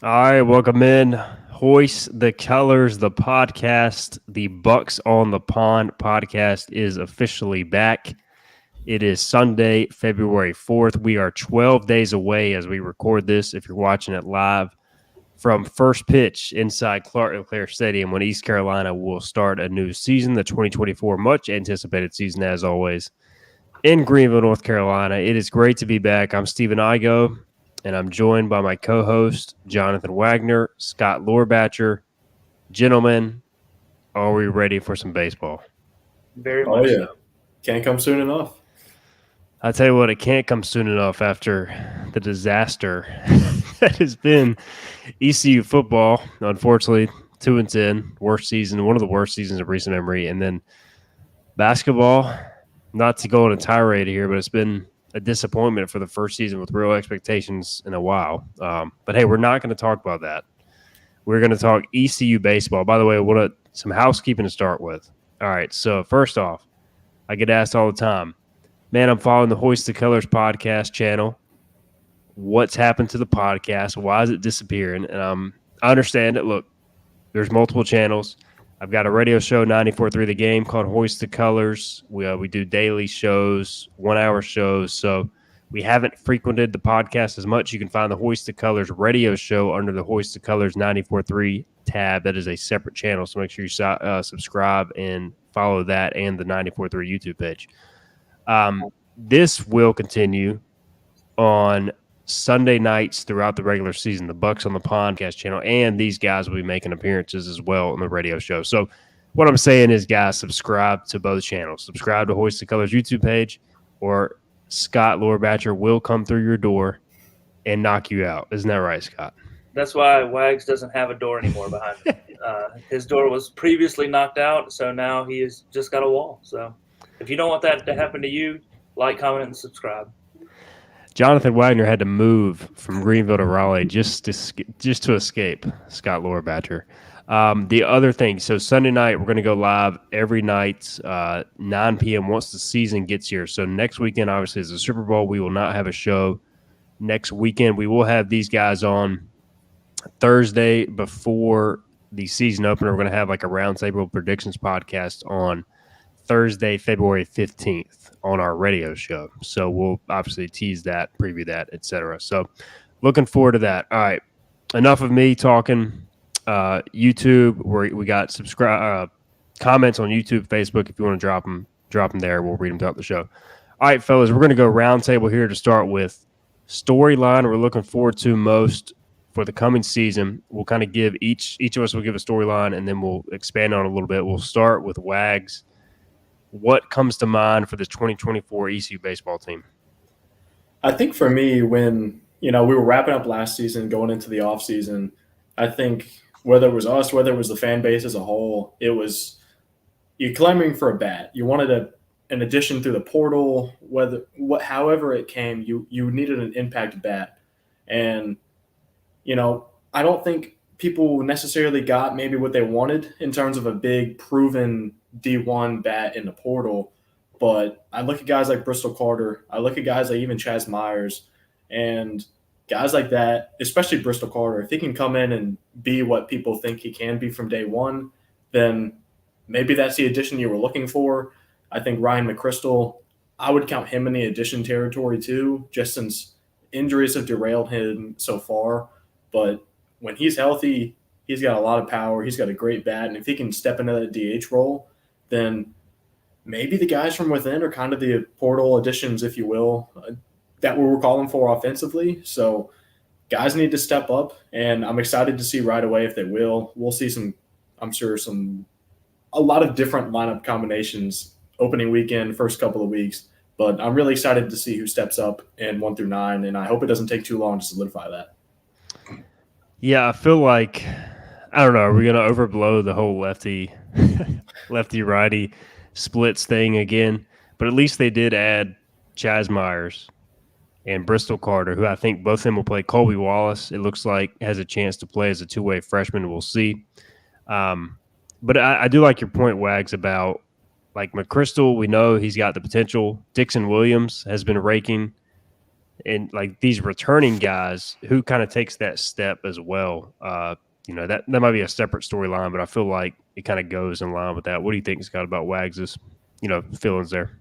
All right, welcome in. Hoist the Colors, the podcast. The Bucs on the Pond podcast is officially back. It is Sunday, February 4th. We are 12 days away as we record this, if you're watching it live, from first pitch inside Clark LeClaire Stadium when East Carolina will start a new season, the 2024 much anticipated season, as always, in Greenville, North Carolina. It is great to be back. I'm Stephen Igo, and I'm joined by my co-host, Jonathan Wagner, Scott Lohrbatcher. Gentlemen, are we ready for some baseball? Very Oh much yeah, so. can't come soon enough. I tell you what, it can't come soon enough after the disaster that has been ECU football. Unfortunately, 2-10, worst season, one of the worst seasons of recent memory. And then basketball, not to go on a tirade here, but it's been a disappointment for the first season with real expectations in a while. But hey, we're not going to talk about that. We're going to talk ECU baseball. By the way, what some housekeeping to start with. All right, so first off, I get asked all the time, man, I'm following the Hoist the Colors podcast channel. What's happened to the podcast? Why is it disappearing? And I understand it. Look, there's multiple channels. I've got a radio show, 94.3 The Game, called Hoist the Colors. We do daily shows, 1-hour shows. So we haven't frequented the podcast as much. You can find the Hoist the Colors radio show under the Hoist the Colors 94.3 tab. That is a separate channel. So make sure you subscribe and follow that and the 94.3 YouTube page. This will continue on Sunday nights throughout the regular season, the Bucs on the podcast channel, and these guys will be making appearances as well on the radio show. So what I'm saying is, guys, subscribe to both channels. Subscribe to Hoist the Colors YouTube page, or Scott Lohrbatcher will come through your door and knock you out. Isn't that right, Scott? That's why Wags doesn't have a door anymore behind him. His door was previously knocked out, so now he has just got a wall. So if you don't want that to happen to you, like, comment, and subscribe. Jonathan Wagner had to move from Greenville to Raleigh just to escape Scott Lohrbatcher. The other thing, so Sunday night, we're going to go live every night, 9 p.m. once the season gets here. So next weekend, obviously, is the Super Bowl. We will not have a show next weekend. We will have these guys on Thursday before the season opener. We're going to have like a roundtable predictions podcast on Thursday, February 15th on our radio show. So we'll obviously tease that, preview that, etc. So looking forward to that. All right. Enough of me talking. YouTube, we got comments on YouTube, Facebook. If you want to drop them there. We'll read them throughout the show. All right, fellas, we're going to go roundtable here to start with. Storyline we're looking forward to most for the coming season. We'll kind of give each of us will give a storyline, and then we'll expand on it a little bit. We'll start with Wags. What comes to mind for this 2024 ECU baseball team? I think for me, when we were wrapping up last season, going into the off season, I think whether it was us, whether it was the fan base as a whole, it was you clamoring for a bat. You wanted an addition through the portal, however it came, you needed an impact bat, and I don't think people necessarily got maybe what they wanted in terms of a big proven D1 bat in the portal. But I look at guys like Bristol Carter. I look at guys like even Chaz Myers and guys like that, especially Bristol Carter. If he can come in and be what people think he can be from day one, then maybe that's the addition you were looking for. I think Ryan McChrystal, I would count him in the addition territory too, just since injuries have derailed him so far. But when he's healthy, he's got a lot of power. He's got a great bat. And if he can step into that DH role, then maybe the guys from within are kind of the portal additions, if you will, that we were calling for offensively. So guys need to step up, and I'm excited to see right away if they will. We'll see a lot of different lineup combinations opening weekend, first couple of weeks. But I'm really excited to see who steps up in 1 through 9, and I hope it doesn't take too long to solidify that. Yeah, I feel like, I don't know, are we going to overblow the whole lefty-righty splits thing again? But at least they did add Chaz Myers and Bristol Carter, who I think both of them will play. Colby Wallace, it looks like, has a chance to play as a two-way freshman. We'll see. But I do like your point, Wags, about like McChrystal. We know he's got the potential. Dixon Williams has been raking. and like these returning guys, who kind of takes that step as well. That might be a separate storyline, but I feel like it kind of goes in line with that. What do you think, Scott, about Wags's, feelings there?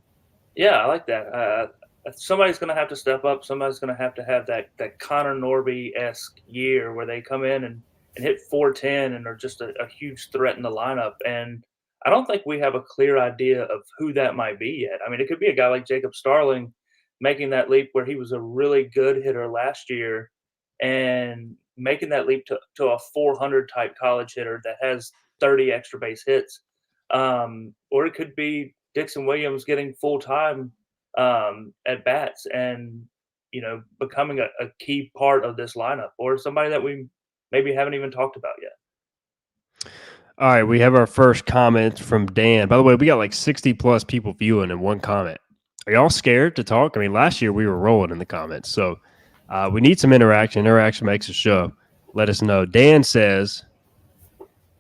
Yeah, I like that. Somebody's going to have to step up. Somebody's going to have that Connor Norby-esque year where they come in and hit 410 and are just a huge threat in the lineup. And I don't think we have a clear idea of who that might be yet. I mean, it could be a guy like Jacob Starling making that leap where he was a really good hitter last year and making that leap to a 400 type college hitter that has 30 extra base hits. Or it could be Dixon Williams getting full time at bats and becoming a key part of this lineup, or somebody that we maybe haven't even talked about yet. All right, we have our first comment from Dan. By the way, we got like 60 plus people viewing in one comment. Are y'all scared to talk? I mean, last year we were rolling in the comments, so we need some interaction. Interaction makes a show. Let us know. Dan says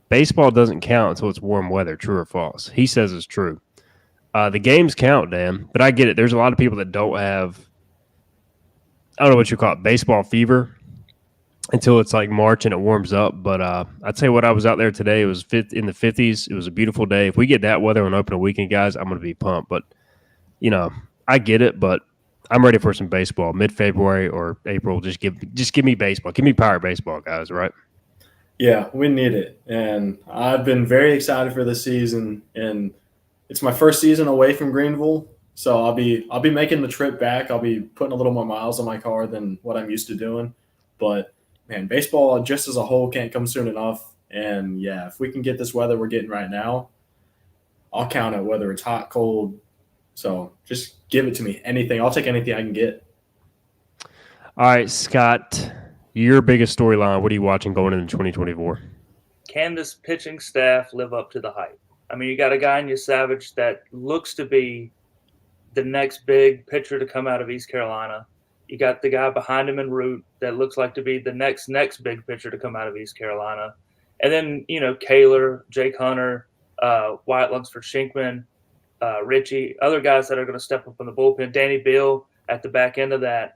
baseball doesn't count until it's warm weather. True or false? He says it's true. The games count, Dan, but I get it. There's a lot of people that don't have, I don't know what you call it, baseball fever until it's like March and it warms up. But I'd say what I was out there today, it was in the 50s. It was a beautiful day. If we get that weather on opening weekend, guys, I'm going to be pumped. But, I get it, but I'm ready for some baseball. Mid-February or April, just give me baseball. Give me Pirate baseball, guys, right? Yeah, we need it. And I've been very excited for this season. And it's my first season away from Greenville, so I'll be making the trip back. I'll be putting a little more miles on my car than what I'm used to doing. But man, baseball just as a whole can't come soon enough. And yeah, if we can get this weather we're getting right now, I'll count it whether it's hot, cold. So just give it to me. Anything. I'll take anything I can get. All right, Scott, your biggest storyline. What are you watching going into 2024? Can this pitching staff live up to the hype? I mean, you got a guy in Savage that looks to be the next big pitcher to come out of East Carolina. You got the guy behind him in Root that looks like to be the next big pitcher to come out of East Carolina. And then, Kaler, Jake Hunter, Wyatt Lunsford Shinkman, Richie, other guys that are going to step up in the bullpen. Danny Bill at the back end of that.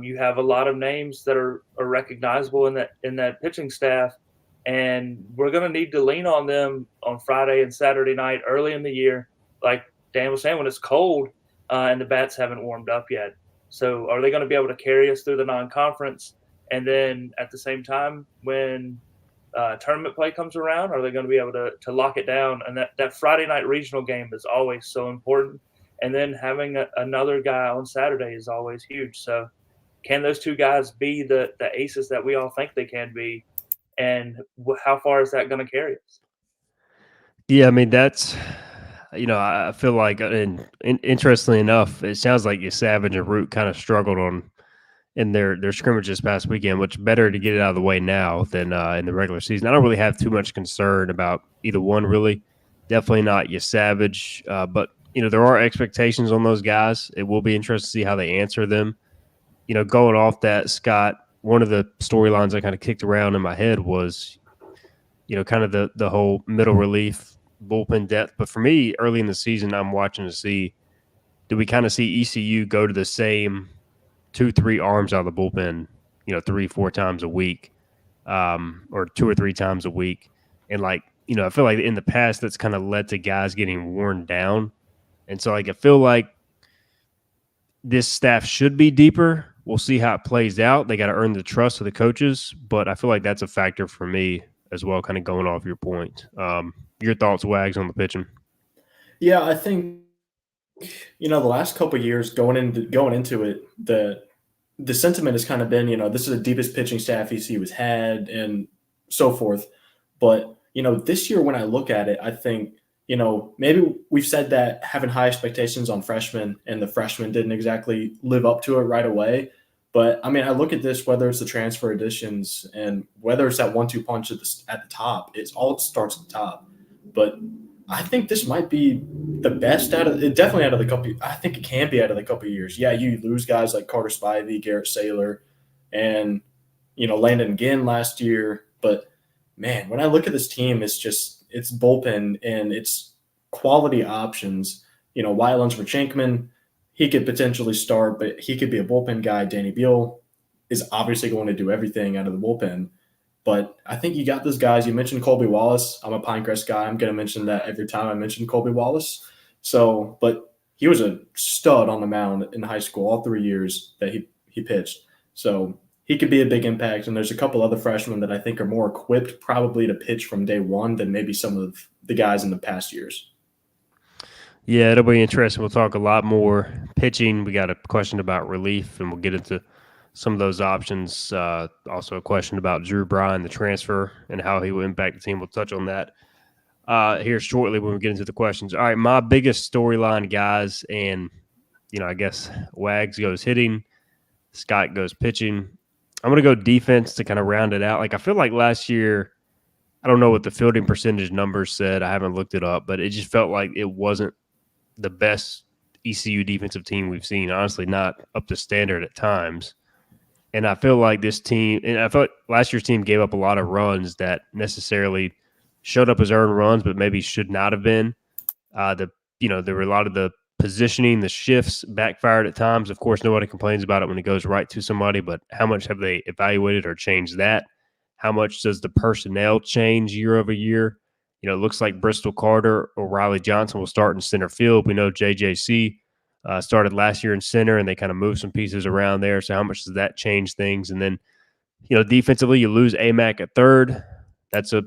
You have a lot of names that are recognizable in that pitching staff. And we're going to need to lean on them on Friday and Saturday night early in the year. Like Dan was saying, when it's cold and the bats haven't warmed up yet. So are they going to be able to carry us through the non-conference? And then at the same time, when tournament play comes around, are they going to be able to lock it down? And that Friday night regional game is always so important. And then having another guy on Saturday is always huge. So can those two guys be the aces that we all think they can be? And how far is that going to carry us? Yeah, I mean, that's, I feel like, and interestingly enough, it sounds like Savage and Root kind of struggled in their scrimmage this past weekend, which better to get it out of the way now than in the regular season. I don't really have too much concern about either one, really. Definitely not Savage, but, there are expectations on those guys. It will be interesting to see how they answer them. Going off that, Scott, one of the storylines I kind of kicked around in my head was, kind of the whole middle relief bullpen depth. But for me, early in the season, I'm watching to see, do we kind of see ECU go to the same 2-3 arms out of the bullpen, 3-4 times a week, or 2 or 3 times a week. And I feel like in the past that's kind of led to guys getting worn down. And so I feel like this staff should be deeper. We'll see how it plays out. They got to earn the trust of the coaches, but I feel like that's a factor for me as well, kind of going off your point. Your thoughts, Wags, on the pitching? Yeah, I think the last couple of years going into it, the sentiment has kind of been, this is the deepest pitching staff ECU has had and so forth. But, this year when I look at it, I think, maybe we've said that having high expectations on freshmen and the freshmen didn't exactly live up to it right away. But, I mean, I look at this, whether it's the transfer additions and whether it's that 1-2 punch at the top, it starts at the top. But I think this might be the best definitely out of the couple. I think it can be out of the couple of years. Yeah, you lose guys like Carter Spivey, Garrett Saylor, and Landon Ginn last year. But man, when I look at this team, it's bullpen and it's quality options. Wyatt Lunsford Shankman, he could potentially start, but he could be a bullpen guy. Danny Beal is obviously going to do everything out of the bullpen. But I think you got those guys. You mentioned Colby Wallace. I'm a Pinecrest guy. I'm going to mention that every time I mention Colby Wallace. So, but he was a stud on the mound in high school all 3 years that he pitched. So he could be a big impact. And there's a couple other freshmen that I think are more equipped probably to pitch from day one than maybe some of the guys in the past years. Yeah, it'll be interesting. We'll talk a lot more pitching. We got a question about relief, and we'll get into some of those options. Also, a question about Drew Bryan, the transfer, and how he will impact the team. We'll touch on that here shortly when we get into the questions. All right, my biggest storyline, guys, and I guess Wags goes hitting, Scott goes pitching. I'm going to go defense to kind of round it out. Like, I feel like last year, I don't know what the fielding percentage numbers said. I haven't looked it up, but it just felt like it wasn't the best ECU defensive team we've seen. Honestly, not up to standard at times. And I feel like this team, and I felt like last year's team gave up a lot of runs that necessarily showed up as earned runs, but maybe should not have been. There were a lot of the positioning, the shifts backfired at times. Of course, nobody complains about it when it goes right to somebody, but how much have they evaluated or changed that? How much does the personnel change year over year? It looks like Bristol Carter or Riley Johnson will start in center field. We know JJC started last year in center, and they kind of moved some pieces around there. So how much does that change things? And then, defensively, you lose AMAC at third. That's a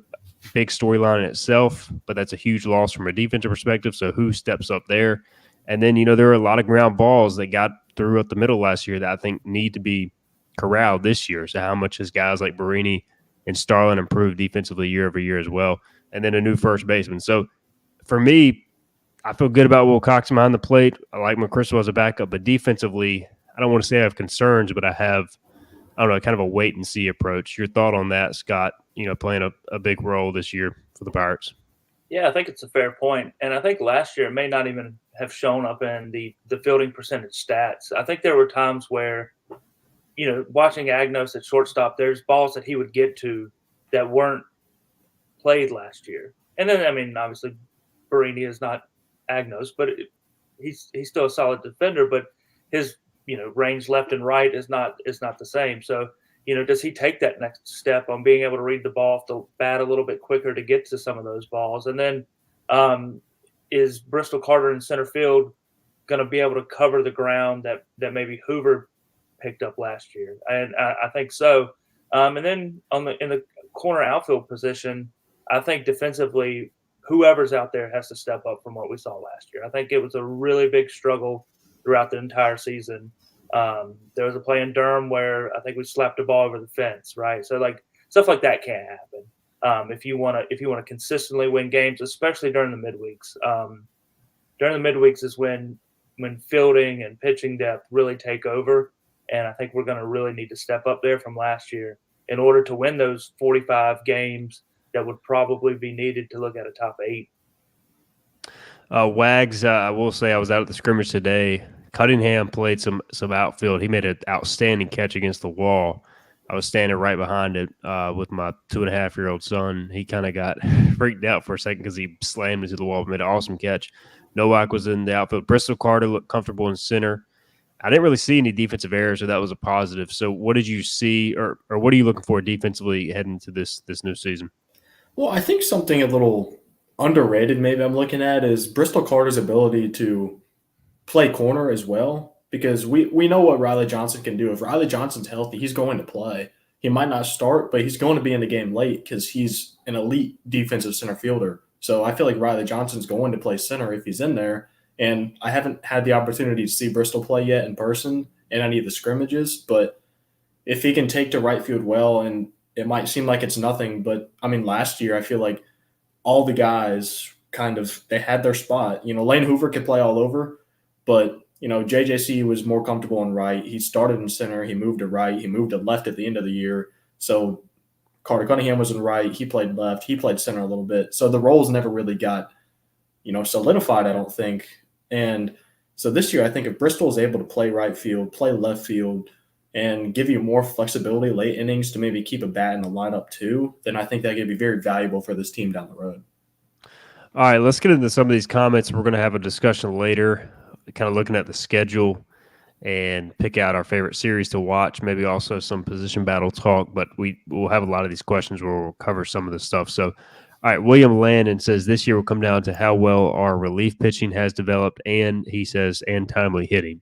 big storyline in itself, but that's a huge loss from a defensive perspective. So who steps up there? And then, there are a lot of ground balls that got through up the middle last year that I think need to be corralled this year. So how much has guys like Barini and Starlin improved defensively year over year as well? And then a new first baseman. So for me, I feel good about Will Cox behind the plate. I like McChrystal as a backup, but defensively, I don't want to say I have concerns, but I have, kind of a wait and see approach. Your thought on that, Scott, playing a big role this year for the Pirates? Yeah, I think it's a fair point. And I think last year it may not even have shown up in the fielding percentage stats. I think there were times where, watching Agnos at shortstop, there's balls that he would get to that weren't played last year. And then, obviously, Barini is not Agnos, but he's still a solid defender, but his, range left and right is not the same. So, does he take that next step on being able to read the ball off the bat a little bit quicker to get to some of those balls? And then is Bristol Carter in center field going to be able to cover the ground that maybe Hoover picked up last year? And I think so. And then in the corner outfield position, I think defensively, whoever's out there has to step up from what we saw last year. I think it was a really big struggle throughout the entire season. There was a play in Durham where I think we slapped a ball over the fence, right? So stuff like that can't happen. If you want to consistently win games, especially during the midweeks. During the midweeks is when fielding and pitching depth really take over, and I think we're going to really need to step up there from last year in order to win those 45 games that would probably be needed to look at a top 8. Wags, I will say I was out at the scrimmage today. Cunningham played some outfield. He made an outstanding catch against the wall. I was standing right behind it with my 2.5-year-old son. He kind of got freaked out for a second because he slammed into the wall, made an awesome catch. Nowak was in the outfield. Bristol Carter looked comfortable in center. I didn't really see any defensive errors, so that was a positive. So what did you see, or what are you looking for defensively heading into this new season? Well, I think something a little underrated maybe I'm looking at is Bristol Carter's ability to play corner as well, because we know what Riley Johnson can do. If Riley Johnson's healthy, he's going to play. He might not start, but he's going to be in the game late because he's an elite defensive center fielder. So I feel like Riley Johnson's going to play center if he's in there. And I haven't had the opportunity to see Bristol play yet in person in any of the scrimmages, but if he can take to right field well, and it might seem like it's nothing, but last year I feel like all the guys they had their spot. Lane Hoover could play all over, but JJC was more comfortable in right. He started in center. He moved to right. He moved to left at the end of the year. So Carter Cunningham was in right. He played left. He played center a little bit. So the roles never really got, solidified, I don't think. And so this year, I think if Bristol is able to play right field, play left field, and give you more flexibility late innings to maybe keep a bat in the lineup too, then I think that could be very valuable for this team down the road. All right, let's get into some of these comments. We're going to have a discussion later kind of looking at the schedule and pick out our favorite series to watch, maybe also some position battle talk, but we'll have a lot of these questions where we'll cover some of this stuff. So, all right, William Landon says this year will come down to how well our relief pitching has developed, and he says, and timely hitting.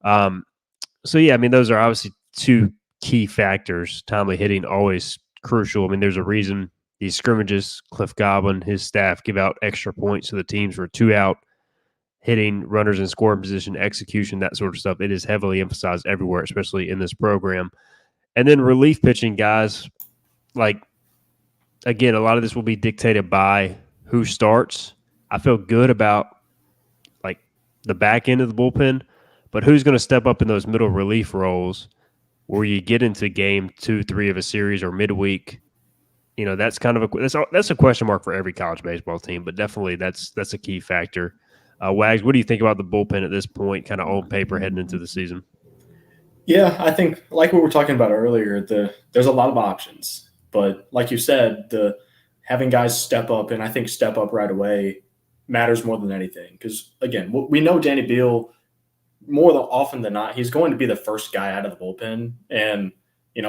So, yeah, I mean, those are obviously two key factors. Timely hitting, always crucial. I mean, there's a reason these scrimmages, Cliff Godwin, his staff give out extra points to the teams for 2 out, hitting, runners in scoring position, execution, that sort of stuff. It is heavily emphasized everywhere, especially in this program. And then relief pitching, guys, like, again, a lot of this will be dictated by who starts. I feel good about, like, the back end of the bullpen, but who's going to step up in those middle relief roles where you get into game 2, 3 of a series or midweek? You know, that's kind of that's a question mark for every college baseball team, but definitely that's a key factor. Wags, what do you think about the bullpen at this point, kind of on paper heading into the season? Yeah, I think like we were talking about earlier, there's a lot of options, but like you said, the having guys step up and I think step up right away matters more than anything. Because again, we know Danny Beal more often than not, he's going to be the first guy out of the bullpen, and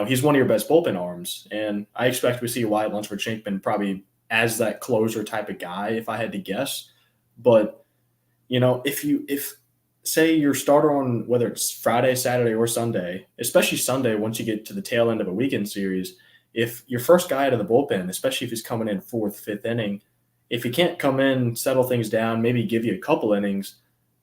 he's one of your best bullpen arms. And I expect we see Wyatt Lunsford-Shankman probably as that closer type of guy, if I had to guess. But if say your starter on whether it's Friday, Saturday, or Sunday, especially Sunday, once you get to the tail end of a weekend series, if your first guy out of the bullpen, especially if he's coming in 4th, 5th inning, if he can't come in, settle things down, maybe give you a couple innings,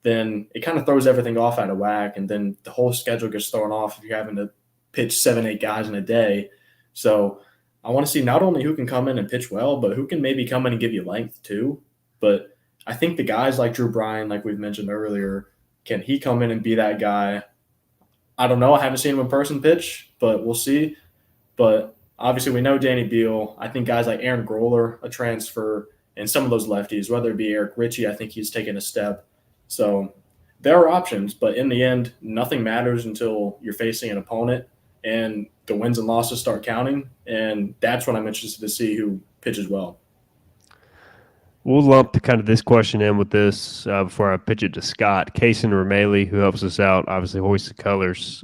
then it kind of throws everything off out of whack, and then the whole schedule gets thrown off if you're having to pitch 7, 8 guys in a day. So I want to see not only who can come in and pitch well, but who can maybe come in and give you length too. But I think the guys like Drew Bryan, like we've mentioned earlier, can he come in and be that guy? I don't know. I haven't seen him in person pitch, but we'll see. But obviously we know Danny Beal. I think guys like Aaron Groller, a transfer, and some of those lefties, whether it be Eric Ritchie, I think he's taken a step. So there are options, but in the end, nothing matters until you're facing an opponent and the wins and losses start counting. And that's when I'm interested to see who pitches well. We'll lump kind of this question in with this before I pitch it to Scott. Kaysen Rameli, who helps us out, obviously hoisted colors,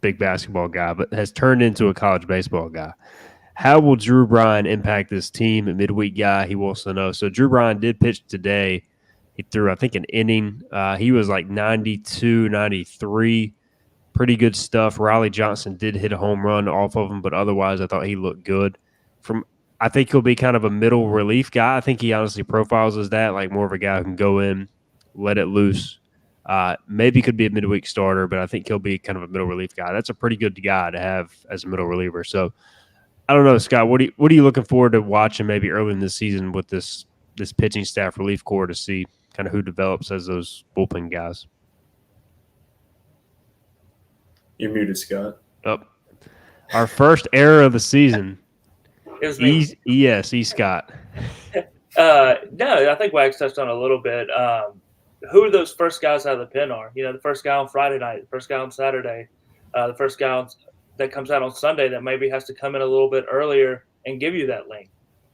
big basketball guy, but has turned into a college baseball guy. How will Drew Bryan impact this team? A midweek guy, he wants to know. So Drew Bryan did pitch today. He threw, I think, an inning. He was like 92, 93. Pretty good stuff. Riley Johnson did hit a home run off of him, but otherwise I thought he looked good. I think he'll be kind of a middle relief guy. I think he honestly profiles as that, like more of a guy who can go in, let it loose. Maybe could be a midweek starter, but I think he'll be kind of a middle relief guy. That's a pretty good guy to have as a middle reliever. So I don't know, Scott. What are you looking forward to watching maybe early in the season with this pitching staff relief corps to see kind of who develops as those bullpen guys? You're muted, Scott. Oh. Our first error of the season. It was me. Yes, Scott. No, I think Wags touched on it a little bit. Who those first guys out of the pen are? The first guy on Friday night, the first guy on Saturday, the first guy that comes out on Sunday that maybe has to come in a little bit earlier and give you that length.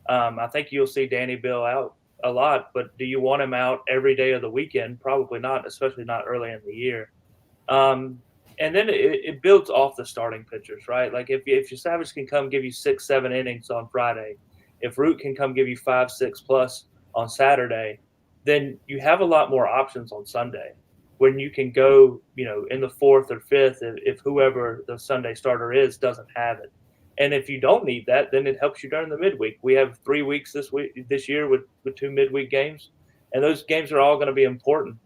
I think you'll see Danny Bill out a lot, but do you want him out every day of the weekend? Probably not, especially not early in the year. And then it builds off the starting pitchers, right? Like if your Savage can come give you 6, 7 innings on Friday, if Root can come give you 5, 6 plus on Saturday, then you have a lot more options on Sunday when you can go, in the 4th or 5th if whoever the Sunday starter is doesn't have it. And if you don't need that, then it helps you during the midweek. We have 3 weeks this year with 2 midweek games, and those games are all going to be important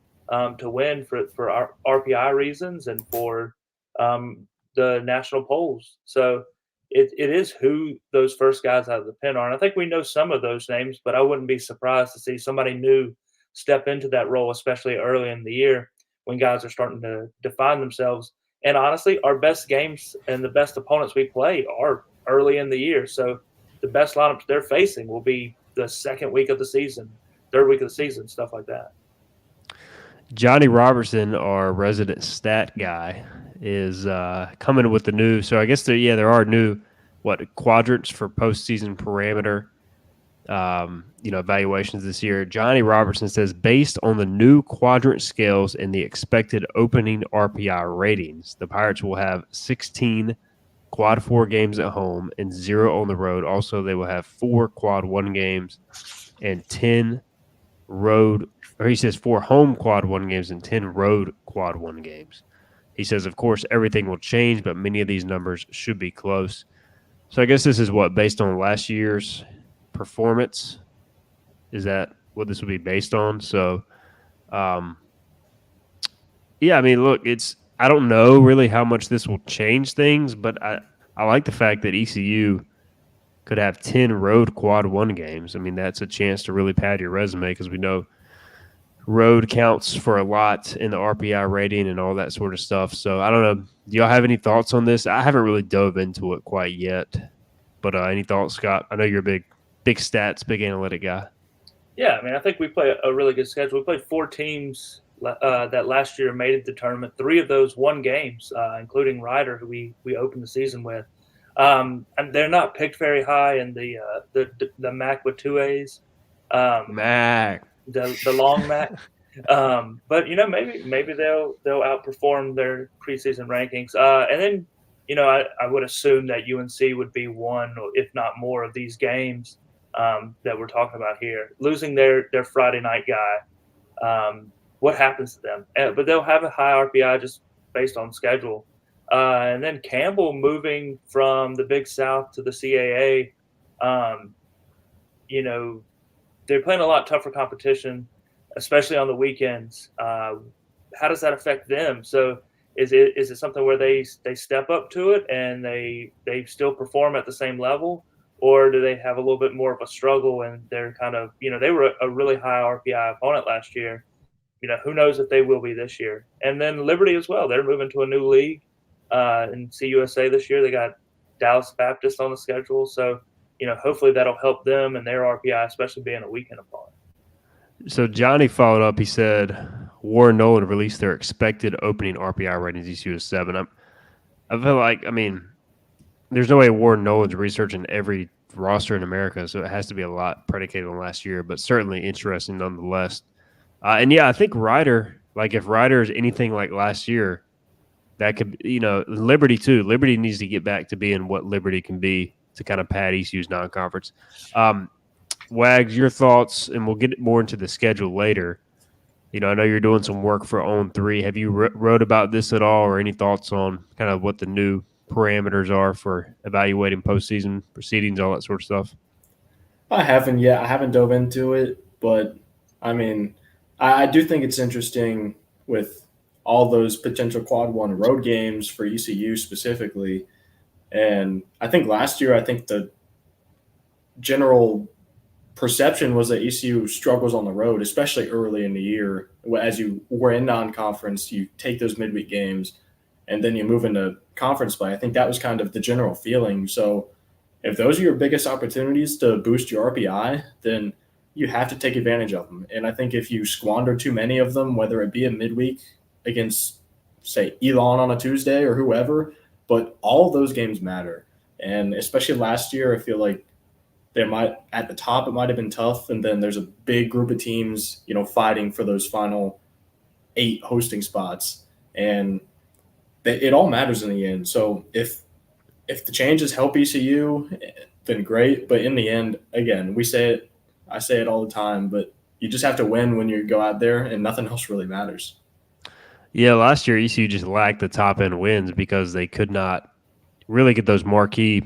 to win for our RPI reasons and for the national polls. So it is who those first guys out of the pen are. And I think we know some of those names, but I wouldn't be surprised to see somebody new step into that role, especially early in the year when guys are starting to define themselves. And honestly, our best games and the best opponents we play are early in the year. So the best lineups they're facing will be the second week of the season, third week of the season, stuff like that. Johnny Robertson, our resident stat guy, is coming with the new. So I guess there are new quadrants for postseason parameter. evaluations this year. Johnny Robertson says, based on the new quadrant scales and the expected opening RPI ratings, the Pirates will have 16 quad 4 games at home and 0 on the road. Also, they will have 4 quad 1 games and 10 road, or he says 4 home quad 1 games and 10 road quad 1 games. He says, of course, everything will change, but many of these numbers should be close. So I guess this is what, based on last year's performance? Is that what this would be based on? So, yeah, I mean, look, I don't know really how much this will change things, but I like the fact that ECU could have 10 road quad 1 games. I mean, that's a chance to really pad your resume because we know road counts for a lot in the RPI rating and all that sort of stuff. So I don't know. Do y'all have any thoughts on this? I haven't really dove into it quite yet, but any thoughts, Scott? I know you're a big stats, big analytic guy. Yeah, I mean, I think we play a really good schedule. We played 4 teams that last year made it to the tournament. 3 of those won games, including Ryder, who we opened the season with. And they're not picked very high in the MAC with 2 A's. Mac. The long Mac. But maybe they'll outperform their preseason rankings. And then I would assume that UNC would be one, if not more, of these games that we're talking about here. Losing their Friday night guy, what happens to them? But they'll have a high RPI just based on schedule. And then Campbell moving from the Big South to the CAA, they're playing a lot tougher competition, especially on the weekends. How does that affect them? So is it something where they step up to it and they still perform at the same level, or do they have a little bit more of a struggle and they're kind of, they were a really high RPI opponent last year. Who knows if they will be this year. And then Liberty as well. They're moving to a new league in CUSA this year. They got Dallas Baptist on the schedule. So, hopefully that'll help them and their RPI, especially being a weekend opponent. So Johnny followed up. He said Warren Nolan released their expected opening RPI ratings. ECU is 7. I feel like, there's no way Warren Nolan's researching every roster in America, so it has to be a lot predicated on last year, but certainly interesting nonetheless. And yeah, I think Ryder, if Ryder is anything like last year, that could, Liberty too. Liberty needs to get back to being what Liberty can be to kind of pad ECU's non-conference. Wags, your thoughts, and we'll get more into the schedule later. I know you're doing some work for On 3. Have you wrote about this at all, or any thoughts on kind of what the new parameters are for evaluating postseason proceedings, all that sort of stuff? I haven't yet. I haven't dove into it, but I do think it's interesting with all those potential quad 1 road games for ECU specifically. And I think last year, the general perception was that ECU struggles on the road, especially early in the year. As you were in non-conference, you take those midweek games, and then you move into conference play. I think that was kind of the general feeling. So if those are your biggest opportunities to boost your RPI, then you have to take advantage of them. And I think if you squander too many of them, whether it be a midweek against, say, Elon on a Tuesday or whoever, but all of those games matter. And especially last year, I feel like at the top, it might have been tough. And then there's a big group of teams, fighting for those final 8 hosting spots. And it all matters in the end. So if the changes help ECU, then great. But in the end, again, I say it all the time, but you just have to win when you go out there, and nothing else really matters. Yeah, last year ECU just lacked the top end wins because they could not really get those marquee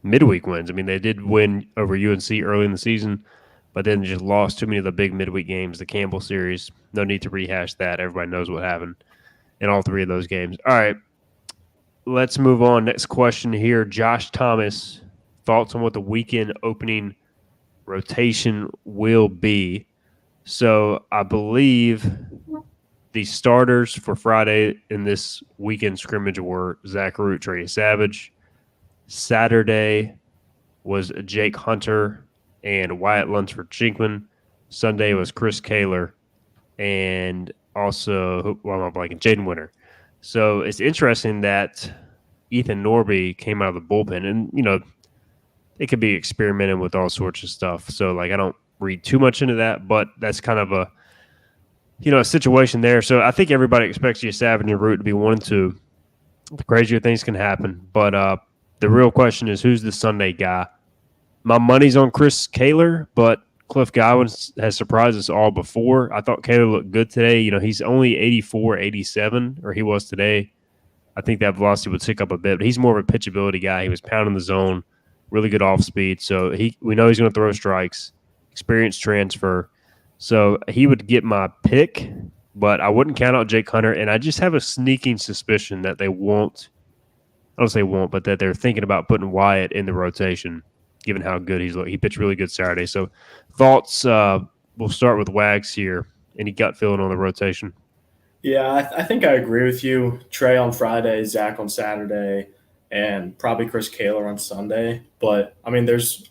midweek wins. They did win over UNC early in the season, but then just lost too many of the big midweek games. The Campbell series, no need to rehash that. Everybody knows what happened in all 3 of those games. All right, let's move on. Next question here. Josh Thomas, thoughts on what the weekend opening rotation will be. So I believe the starters for Friday in this weekend scrimmage were Zach Root, Trey Savage. Saturday was Jake Hunter and Wyatt Lunsford Chinkman. Sunday was Chris Kaler and also, Jaden Winter. So it's interesting that Ethan Norby came out of the bullpen. And, It could be experimenting with all sorts of stuff. So like I don't read too much into that, but that's kind of a situation there. So I think everybody expects you Savage and your route to be 1-2. The crazier things can happen, but the real question is who's the Sunday guy? My money's on Chris Kaler, but Cliff Godwin has surprised us all before. I thought Kaler looked good today. He's only 84, 87, or he was today. I think that velocity would tick up a bit, but he's more of a pitchability guy. He was pounding the zone, really good off speed. So we know he's going to throw strikes, experience transfer. So he would get my pick, but I wouldn't count out Jake Hunter. And I just have a sneaking suspicion that they won't. I don't say won't, but that they're thinking about putting Wyatt in the rotation, given how good he's looked. He pitched really good Saturday. So thoughts, we'll start with Wags here. Any gut feeling on the rotation? Yeah, I think I agree with you. Trey on Friday, Zach on Saturday, and probably Chris Kaler on Sunday. But there's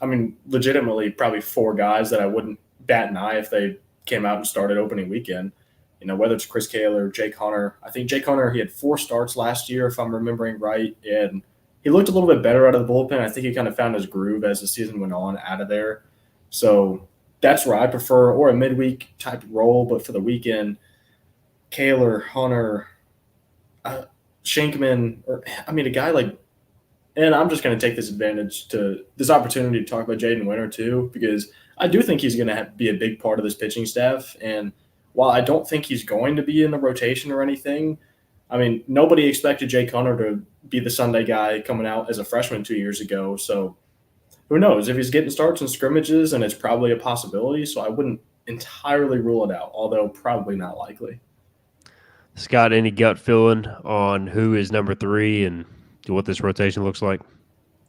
legitimately probably four guys that I wouldn't bat an eye if they came out and started opening weekend. Whether it's Chris Kaler, Jake Hunter. I think Jake Hunter, he had 4 starts last year, if I'm remembering right, and he looked a little bit better out of the bullpen. I think he kind of found his groove as the season went on out of there. So that's where I prefer, or a midweek type role, but for the weekend. Kaler, Hunter, Shankman, or a guy like, and I'm just going to take this opportunity to talk about Jaden Winter too, because I do think he's going to be a big part of this pitching staff. And while I don't think he's going to be in the rotation or anything, nobody expected Jake Hunter to be the Sunday guy coming out as a freshman 2 years ago. So who knows if he's getting starts in scrimmages, and it's probably a possibility. So I wouldn't entirely rule it out, although probably not likely. Scott, any gut feeling on who is number 3 and what this rotation looks like?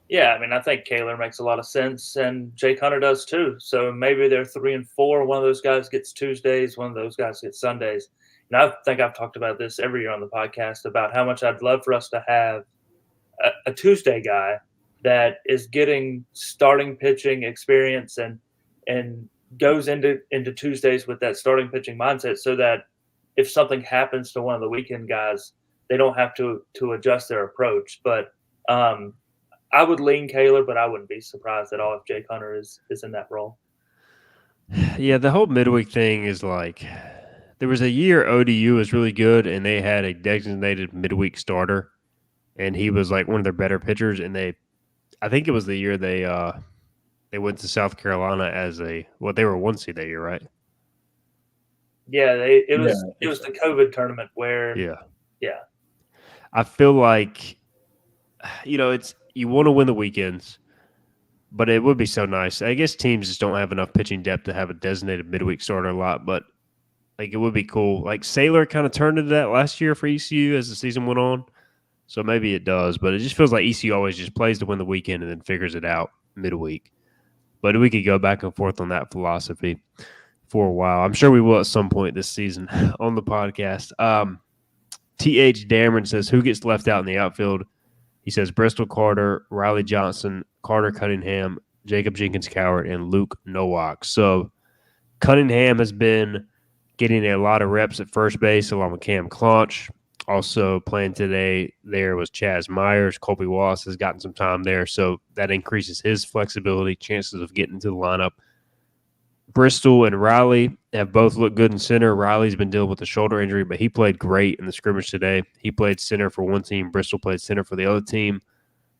Yeah, I think Kaler makes a lot of sense, and Jake Hunter does too. So maybe they're 3 and 4. One of those guys gets Tuesdays, one of those guys gets Sundays. And I think I've talked about this every year on the podcast about how much I'd love for us to have a Tuesday guy that is getting starting pitching experience and goes into Tuesdays with that starting pitching mindset, so that if something happens to one of the weekend guys, they don't have to adjust their approach. But I would lean Kaler, but I wouldn't be surprised at all if Jake Hunter is in that role. Yeah, the whole midweek thing is like there was a year ODU was really good, and they had a designated midweek starter, and he was like one of their better pitchers. And I think it was the year they went to South Carolina as they were 1 seed that year, right? Yeah, it was the COVID tournament where yeah. I feel like it's you want to win the weekends, but it would be so nice. I guess teams just don't have enough pitching depth to have a designated midweek starter a lot, but like it would be cool. Like Saylor kind of turned into that last year for ECU as the season went on, so maybe it does. But it just feels like ECU always just plays to win the weekend and then figures it out midweek. But we could go back and forth on that philosophy for a while. I'm sure we will at some point this season on the podcast. T.H. Dameron says, who gets left out in the outfield? He says Bristol Carter, Riley Johnson, Carter Cunningham, Jacob Jenkins Coward, and Luke Nowak. So Cunningham has been getting a lot of reps at first base along with Cam Claunch. Also playing today there was Chaz Myers. Colby Wallace has gotten some time there, so that increases his flexibility, chances of getting into the lineup. Bristol and Riley have both looked good in center. Riley's been dealing with a shoulder injury, but he played great in the scrimmage today. He played center for one team. Bristol played center for the other team.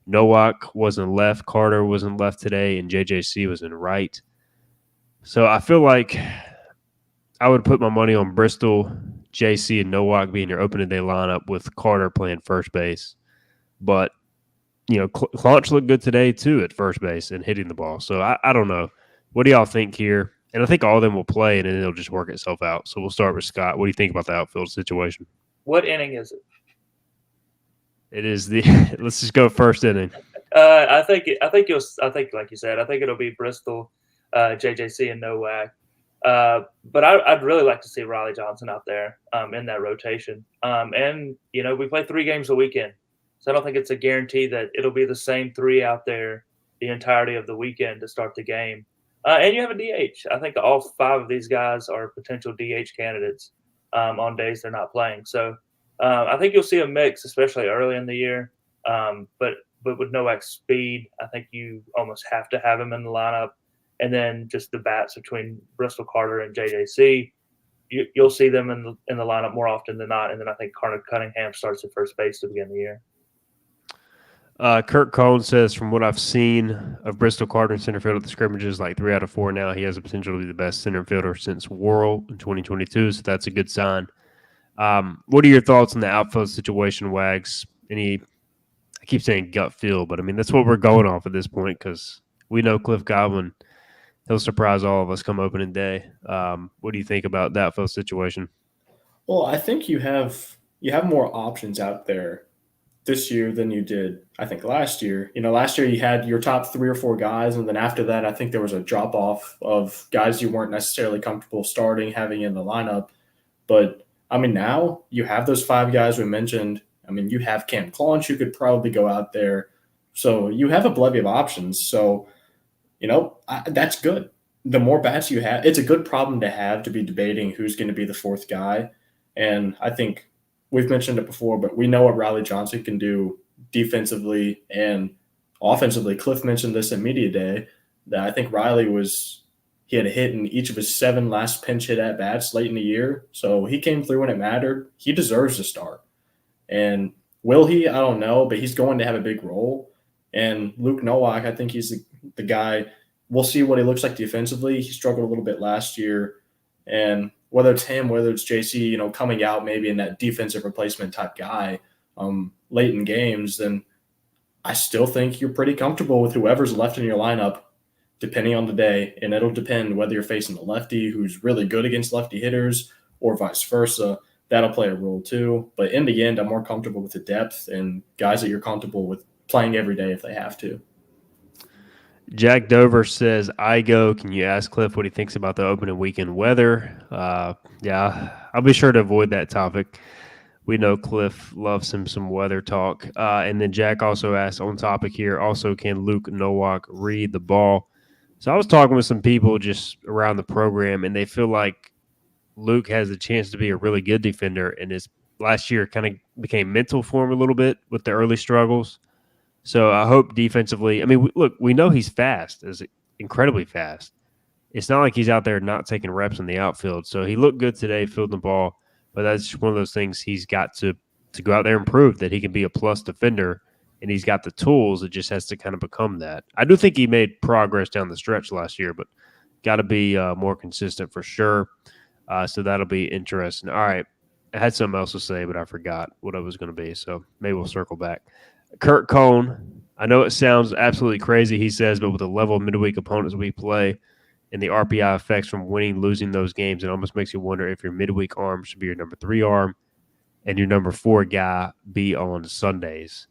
Nowak was in left. Carter was in left today, and JJC was in right. So I feel like I would put my money on Bristol, JC, and Nowak being your opening day lineup with Carter playing first base. But, Claunch looked good today, too, at first base and hitting the ball. So I don't know. What do y'all think here? And I think all of them will play, and then it'll just work itself out. So we'll start with Scott. What do you think about the outfield situation? What inning is it? It is let's just go first inning. I think like you said, I think it'll be Bristol, JJC, and Nowak. But I'd really like to see Riley Johnson out there in that rotation. And we play 3 games a weekend, so I don't think it's a guarantee that it'll be the same 3 out there the entirety of the weekend to start the game. And you have a DH. I think all 5 of these guys are potential DH candidates on days they're not playing. So I think you'll see a mix, especially early in the year. But but with Nowak's speed, I think you almost have to have him in the lineup. And then just the bats between Bristol Carter and JJC, you'll see them in the lineup more often than not. And then I think Carter Cunningham starts at first base to begin the year. Kurt Cohn says, from what I've seen of Bristol Carter in center field at the scrimmages, like 3 out of 4 now, he has the potential to be the best center fielder since Worrell in 2022, so that's a good sign. What are your thoughts on the outfield situation, Wags? I keep saying gut feel, but I mean, that's what we're going off at this point because we know Cliff Godwin, he'll surprise all of us come opening day. What do you think about the outfield situation? Well, I think you have more options out there this year than you did, I think, last year. Last year you had your top 3 or 4 guys, and then after that, I think there was a drop off of guys you weren't necessarily comfortable having in the lineup. But I mean, now you have those 5 guys we mentioned. I mean, you have Cam Claunch, who could probably go out there. So you have a bevy of options. So, that's good. The more bats you have, it's a good problem to have, to be debating who's going to be the 4th guy. And I think we've mentioned it before, but we know what Riley Johnson can do defensively and offensively. Cliff mentioned this at Media Day, that I think he had a hit in each of his 7 last pinch hit at bats late in the year. So he came through when it mattered. He deserves to start. And will he? I don't know, but he's going to have a big role. And Luke Nowak, I think he's the guy. We'll see what he looks like defensively. He struggled a little bit last year. And whether it's him, whether it's JC, coming out maybe in that defensive replacement type guy late in games, then I still think you're pretty comfortable with whoever's left in your lineup, depending on the day. And it'll depend whether you're facing a lefty who's really good against lefty hitters or vice versa. That'll play a role too. But in the end, I'm more comfortable with the depth and guys that you're comfortable with playing every day if they have to. Jack Dover says, can you ask Cliff what he thinks about the opening weekend weather? Yeah, I'll be sure to avoid that topic. We know Cliff loves some weather talk. And then Jack also asked, on topic here, also, can Luke Nowak read the ball? So I was talking with some people just around the program, and they feel like Luke has a chance to be a really good defender, and his last year kind of became mental for him a little bit with the early struggles. So I hope defensively, I mean, look, we know he's fast, is incredibly fast. It's not like he's out there not taking reps in the outfield. So he looked good today fielding the ball, but that's just one of those things he's got to go out there and prove that he can be a plus defender, and he's got the tools. It just has to kind of become that. I do think he made progress down the stretch last year, but got to be more consistent for sure. So that'll be interesting. All right. I had something else to say, but I forgot what it was going to be. So maybe we'll circle back. Kurt Cohn, I know it sounds absolutely crazy, he says, but with the level of midweek opponents we play and the RPI effects from winning, losing those games, it almost makes you wonder if your midweek arm should be your number 3 arm and your number 4 guy be on Sundays.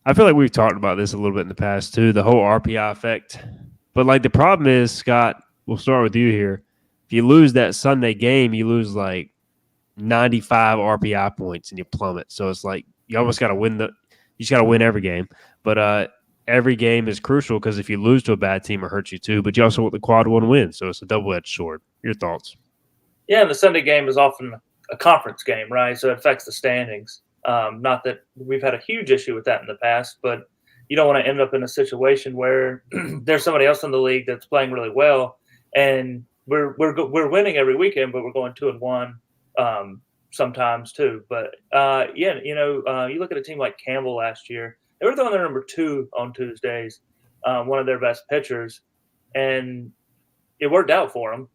I feel like we've talked about this a little bit in the past too, the whole RPI effect. But like the problem is, Scott, we'll start with you here. If you lose that Sunday game, you lose like 95 RPI points and you plummet. So it's like you almost got to win you just got to win every game. But every game is crucial because if you lose to a bad team, it hurts you too. But you also want the quad 1 win. So it's a double-edged sword. Your thoughts? Yeah, and the Sunday game is often a conference game, right? So it affects the standings. Not that we've had a huge issue with that in the past, but you don't want to end up in a situation where there's somebody else in the league that's playing really well, and we're winning every weekend, but we're going 2-1 sometimes too. But you look at a team like Campbell last year; they were throwing their number 2 on Tuesdays, one of their best pitchers, and it worked out for them.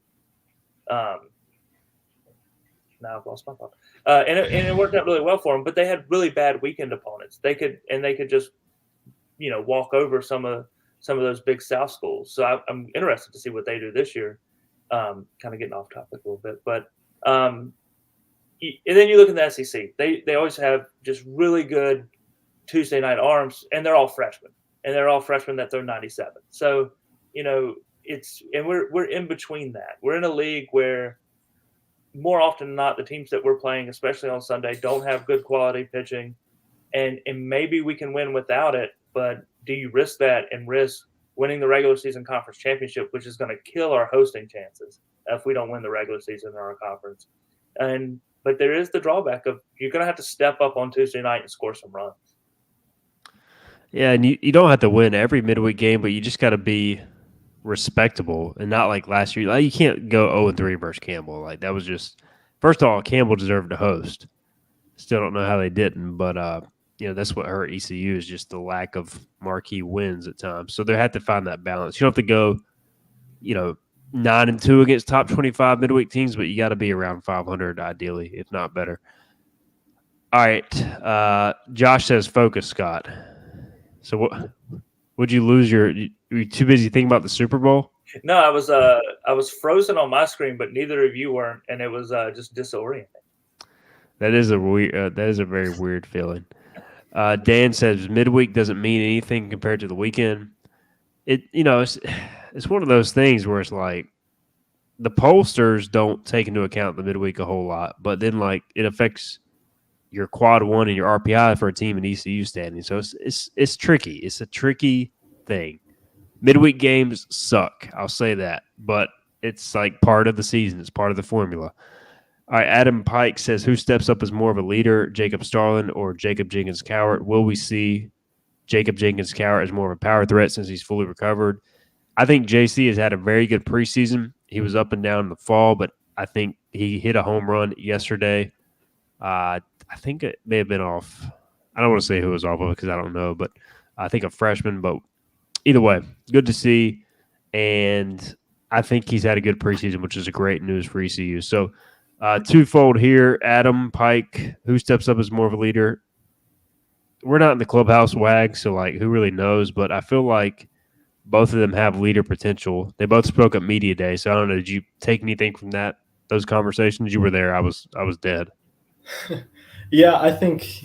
Now I've lost my thought. And it worked out really well for them, but they had really bad weekend opponents. They could just, walk over some of those Big South schools. So I'm interested to see what they do this year. Kind of getting off topic a little bit, but and then you look at the SEC. They always have just really good Tuesday night arms, and they're all freshmen, that throw 97. So we're in between that. We're in a league where more often than not, the teams that we're playing, especially on Sunday, don't have good quality pitching, and maybe we can win without it. But do you risk that and risk winning the regular season conference championship, which is going to kill our hosting chances if we don't win the regular season in our conference? But there is the drawback of you're going to have to step up on Tuesday night and score some runs. Yeah, and you don't have to win every midweek game, but you just got to be respectable and not like last year. Like, you can't go 0-3 versus Campbell. Like, that was just first of all, Campbell deserved to host. Still don't know how they didn't, but that's what hurt ECU is just the lack of marquee wins at times. So they had to find that balance. You don't have to go, 9-2 against top 25 midweek teams, but you got to be around 500 ideally, if not better. All right, Josh says focus, Scott. So what? Would you lose were you too busy thinking about the Super Bowl? No, I was frozen on my screen, but neither of you weren't, and it was just disorienting. That is a weird. That is a very weird feeling. Dan says midweek doesn't mean anything compared to the weekend. It's one of those things where it's like the pollsters don't take into account the midweek a whole lot, but then like it affects your quad one and your RPI for a team in ECU standing. So it's tricky. It's a tricky thing. Midweek games suck. I'll say that, but it's like part of the season. It's part of the formula. All right, Adam Pike says, who steps up as more of a leader, Jacob Starlin or Jacob Jenkins-Cowart? Will we see Jacob Jenkins-Cowart as more of a power threat since he's fully recovered? I think JC has had a very good preseason. He was up and down in the fall, but I think he hit a home run yesterday. I think it may have been off. I don't want to say who it was off of because I don't know, but I think a freshman. But either way, good to see. And I think he's had a good preseason, which is a great news for ECU. So twofold here. Adam Pike, who steps up as more of a leader? We're not in the clubhouse WAG, so like who really knows? But I feel like both of them have leader potential. They both spoke at media day, so I don't know. Did you take anything from those conversations? You were there. I was dead. Yeah, I think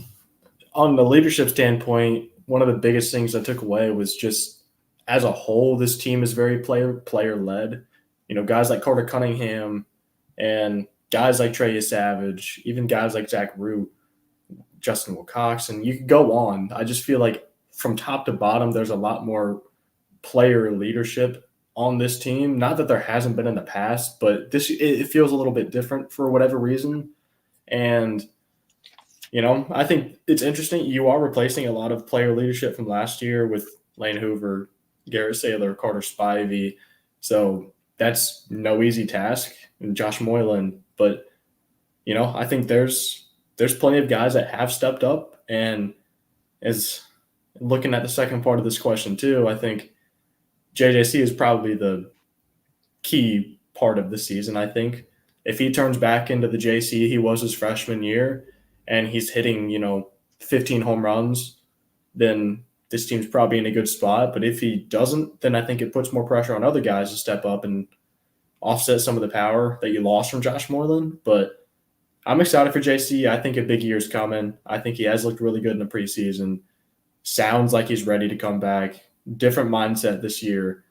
on the leadership standpoint, one of the biggest things I took away was just as a whole, this team is very player led. Guys like Carter Cunningham and guys like Trey Savage, even guys like Zach Root, Justin Wilcox, and you could go on. I just feel like from top to bottom, there's a lot more player leadership on this team. Not that there hasn't been in the past, but it feels a little bit different for whatever reason. And I think it's interesting. You are replacing a lot of player leadership from last year with Lane Hoover, Garrett Saylor, Carter Spivey. So that's no easy task. And Josh Moylan. But, I think there's plenty of guys that have stepped up. And as looking at the second part of this question too, I think JJC is probably the key part of the season. I think if he turns back into the JC he was his freshman year and he's hitting, 15 home runs, then this team's probably in a good spot. But if he doesn't, then I think it puts more pressure on other guys to step up and offset some of the power that you lost from Josh Moylan. But I'm excited for JC. I think a big year's coming. I think he has looked really good in the preseason. Sounds like he's ready to come back. Different mindset this year.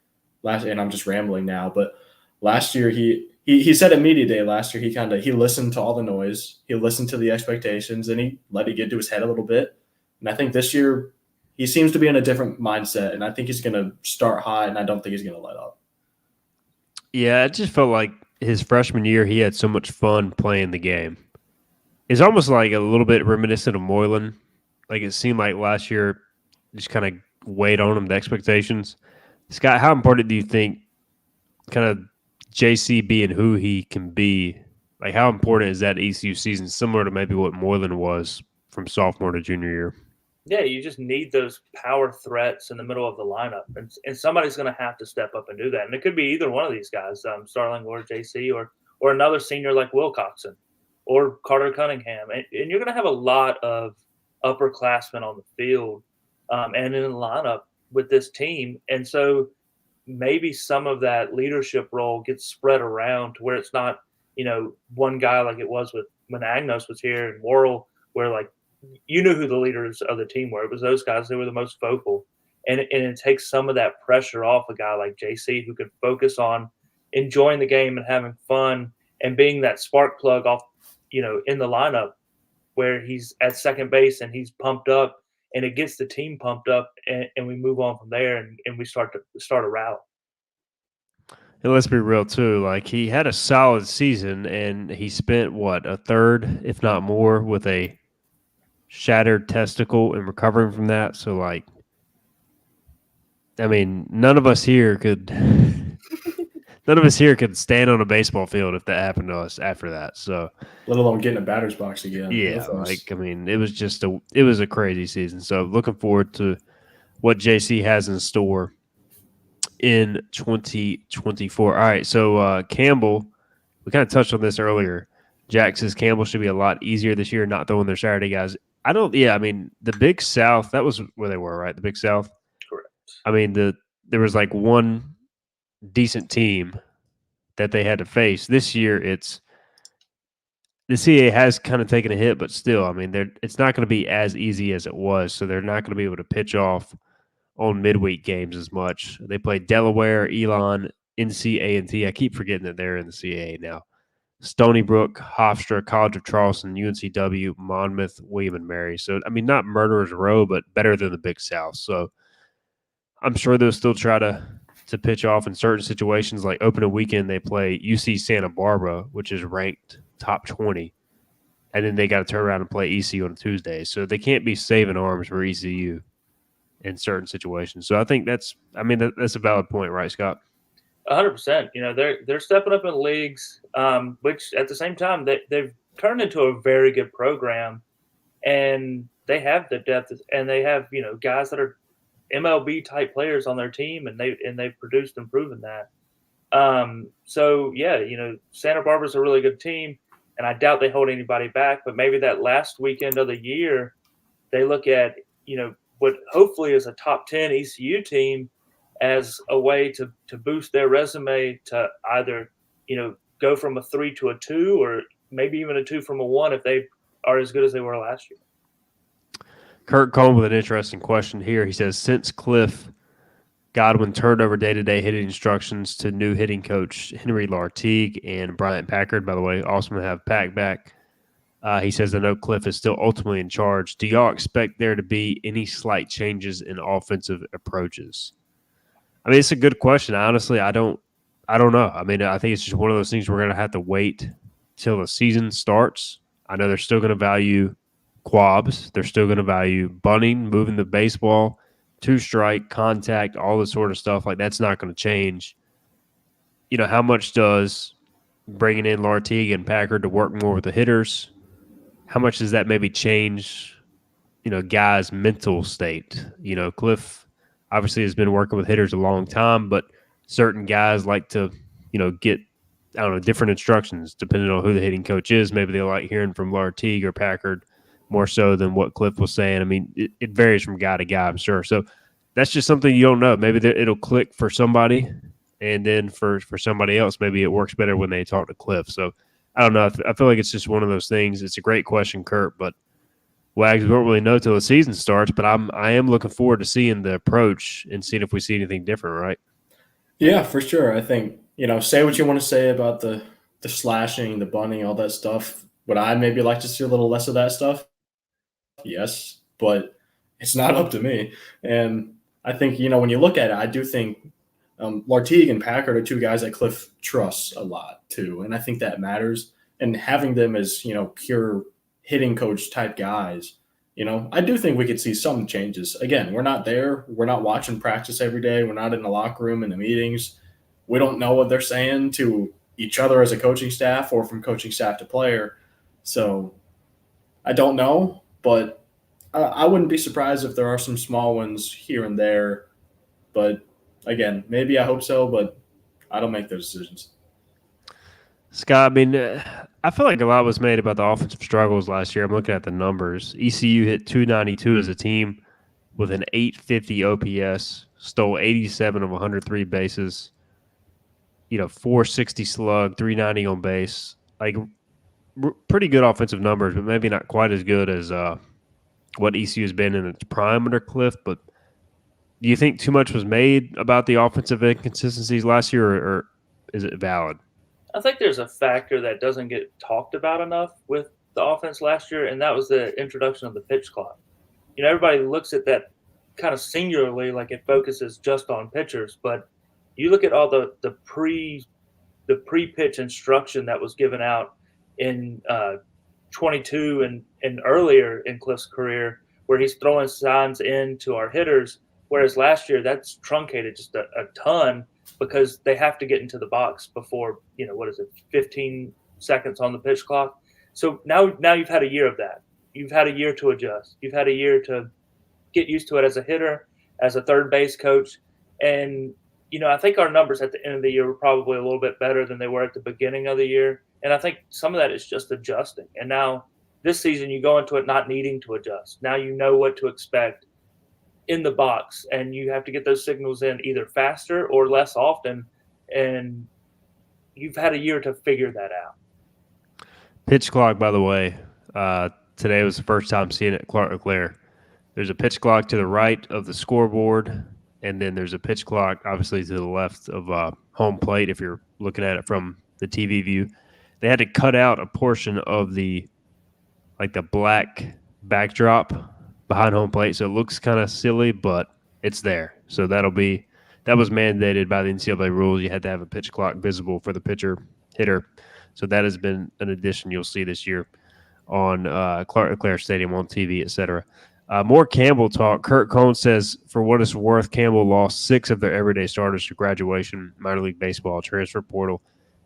And I'm just rambling now, but last year he said at media day last year he listened to all the noise, he listened to the expectations, and he let it get to his head a little bit. And I think this year he seems to be in a different mindset, and I think he's going to start high, and I don't think he's going to let up. Yeah, it just felt like his freshman year he had so much fun playing the game. It's almost like a little bit reminiscent of Moylan. Like it seemed like last year just kind of weighed on him, the expectations. Scott, how important do you think kind of JC being who he can be, like how important is that ECU season, similar to maybe what Moylan was from sophomore to junior year? Yeah, you just need those power threats in the middle of the lineup, and somebody's going to have to step up and do that. And it could be either one of these guys, Starling or JC, or another senior like Wilcoxon or Carter Cunningham. And you're going to have a lot of upperclassmen on the field and in the lineup with this team. And so maybe some of that leadership role gets spread around to where it's not, one guy like it was when Agnos was here and Worrell, where like you knew who the leaders of the team were. It was those guys that were the most vocal. And it takes some of that pressure off a guy like JC who can focus on enjoying the game and having fun and being that spark plug off, in the lineup where he's at second base and he's pumped up and it gets the team pumped up and we move on from there and we start a rally. And let's be real too. Like he had a solid season and he spent a third, if not more, with a shattered testicle and recovering from that. So like I mean, none of us here could stand on a baseball field if that happened to us after that. So Let alone get in a batter's box again. No yeah, thanks. I mean, it was a crazy season. So looking forward to what JC has in store in 2024. All right, so Campbell, we kind of touched on this earlier. Jack says Campbell should be a lot easier this year, not throwing their Saturday guys. I don't. Yeah, I mean the Big South. That was where they were, right? The Big South. Correct. I mean there was like one decent team that they had to face. This year, it's the CA has kind of taken a hit, but still, I mean, it's not going to be as easy as it was. So they're not going to be able to pitch off on midweek games as much. They play Delaware, Elon, NC A&T. I keep forgetting that they're in the CAA now. Stony Brook, Hofstra, College of Charleston, UNCW, Monmouth, William and Mary. So I mean, not murderers row, but better than the Big South. So I'm sure they'll still try to pitch off in certain situations. Like opening weekend, they play UC Santa Barbara, which is ranked top 20, and then they got to turn around and play ECU on Tuesday. So they can't be saving arms for ECU in certain situations. So I think that's a valid point, right, Scott? 100%. You know, they're stepping up in leagues, which at the same time they've turned into a very good program, and they have the depth, and they have guys that are MLB type players on their team, and they've produced and proven that. So yeah, Santa Barbara's a really good team, and I doubt they hold anybody back. But maybe that last weekend of the year, they look at what hopefully is a top 10 ECU team as a way to boost their resume to either go from a 3 to a 2, or maybe even a 2 from a 1 if they are as good as they were last year. Kurt Cohn with an interesting question here. He says, since Cliff Godwin turned over day-to-day hitting instructions to new hitting coach Henry Lartigue and Bryant Packard, by the way, awesome to have Pack back. He says, I know Cliff is still ultimately in charge. Do y'all expect there to be any slight changes in offensive approaches? I mean, it's a good question. Honestly, I don't know. I mean, I think it's just one of those things we're going to have to wait till the season starts. I know they're still going to value quabs. They're still going to value bunting, moving the baseball, two-strike, contact, all this sort of stuff. Like, that's not going to change. How much does bringing in Lartigue and Packard to work more with the hitters, how much does that maybe change, guys' mental state? Cliff obviously has been working with hitters a long time, but certain guys like to, get, different instructions depending on who the hitting coach is. Maybe they like hearing from Lartigue or Packard more so than what Cliff was saying. I mean, it varies from guy to guy, I'm sure. So that's just something you don't know. Maybe it'll click for somebody, and then for somebody else, maybe it works better when they talk to Cliff. So I don't know. I feel like it's just one of those things. It's a great question, Kurt, but Wags, we don't really know till the season starts. But I am looking forward to seeing the approach and seeing if we see anything different, right? Yeah, for sure. I think, say what you want to say about the slashing, the bunting, all that stuff. Would I maybe like to see a little less of that stuff? Yes, but it's not up to me. And I think, when you look at it, I do think Lartigue and Packard are two guys that Cliff trusts a lot too. And I think that matters. And having them as, pure hitting coach type guys, I do think we could see some changes. Again, we're not there. We're not watching practice every day. We're not in the locker room in the meetings. We don't know what they're saying to each other as a coaching staff or from coaching staff to player. So I don't know, but I wouldn't be surprised if there are some small ones here and there. But again, maybe I hope so, but I don't make those decisions. Scott, I mean, I feel like a lot was made about the offensive struggles last year. I'm looking at the numbers. ECU hit 292 as a team with an 850 OPS, stole 87 of 103 bases, 460 slug, 390 on base. Like, pretty good offensive numbers, but maybe not quite as good as what ECU has been in its prime under Cliff. But do you think too much was made about the offensive inconsistencies last year, or is it valid? I think there's a factor that doesn't get talked about enough with the offense last year, and that was the introduction of the pitch clock. Everybody looks at that kind of singularly, like it focuses just on pitchers, but you look at all the pre-pitch instruction that was given out in 22 and earlier in Cliff's career, where he's throwing signs in to our hitters Whereas last year, that's truncated just a ton because they have to get into the box before, 15 seconds on the pitch clock. So now you've had a year of that. You've had a year to adjust. You've had a year to get used to it as a hitter, as a third base coach. And, I think our numbers at the end of the year were probably a little bit better than they were at the beginning of the year. And I think some of that is just adjusting. And now this season, you go into it not needing to adjust. Now you know what to expect in the box, and you have to get those signals in either faster or less often. And you've had a year to figure that out. Pitch clock, by the way, today was the first time seeing it at Clark LeClaire. There's a pitch clock to the right of the scoreboard, and then there's a pitch clock, obviously, to the left of home plate if you're looking at it from the TV view. They had to cut out a portion of the black backdrop behind home plate, so it looks kind of silly, but it's there. So that was mandated by the NCAA rules. You had to have a pitch clock visible for the pitcher hitter. So that has been an addition you'll see this year on Clark LeClaire Stadium on TV, etc. More Campbell talk. Kurt Cohn says, for what it's worth, Campbell lost 6 of their everyday starters to graduation, minor league baseball, transfer portal.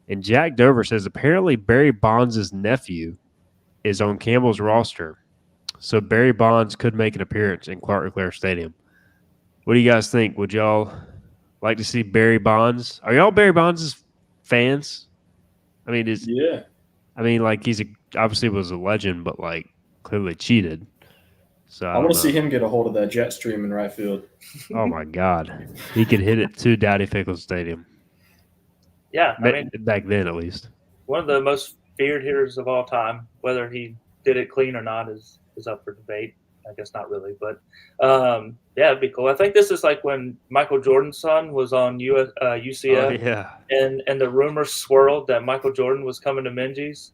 And Jack Dover says apparently Barry Bonds' nephew is on Campbell's roster. So Barry Bonds could make an appearance in Clark LeClaire Stadium. What do you guys think? Would y'all like to see Barry Bonds? Are y'all Barry Bonds' fans? I mean, he's obviously was a legend, but clearly cheated. So I want to see him get a hold of that jet stream in right field. Oh my God, he could hit it to Dowdy Fickle Stadium. Yeah, back then at least. One of the most feared hitters of all time. Whether he did it clean or not is up for debate. I guess not really, but it'd be cool. I think this is like when Michael Jordan's son was on UCF, and the rumors swirled that Michael Jordan was coming to Minji's.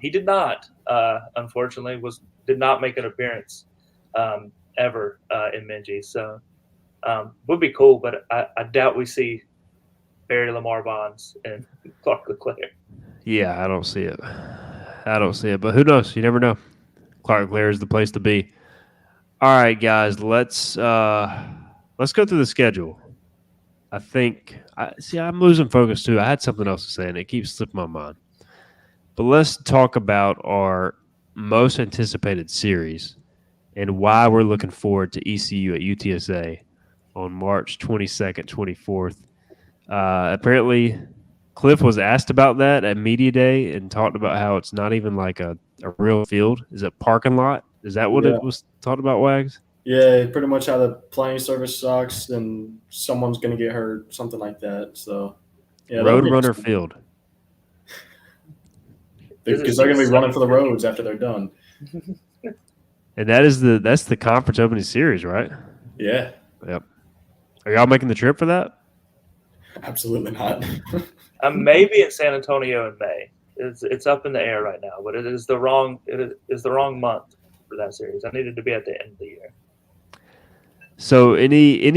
He did not, unfortunately, did not make an appearance ever in Minji. So would be cool, but I doubt we see Barry Lamar Bonds and Clark LeClaire. Yeah, I don't see it. But who knows? You never know. Clark LeClaire is the place to be. All right, guys, let's go through the schedule. I think I'm losing focus too. I had something else to say, and it keeps slipping my mind. But let's talk about our most anticipated series and why we're looking forward to ECU at UTSA on March 22nd, 24th. Apparently, Cliff was asked about that at Media Day and talked about how it's not even like a real field. Is it parking lot? Is that what it was talked about, Wags? Yeah, pretty much how the playing service sucks and someone's going to get hurt, something like that. So, yeah, Roadrunner Field. Because they're going to be running for the roads after they're done. And that's the conference opening series, right? Yeah. Yep. Are y'all making the trip for that? Absolutely not. Maybe in San Antonio in May. It's up in the air right now, but it is the wrong month for that series. I needed to be at the end of the year. So any of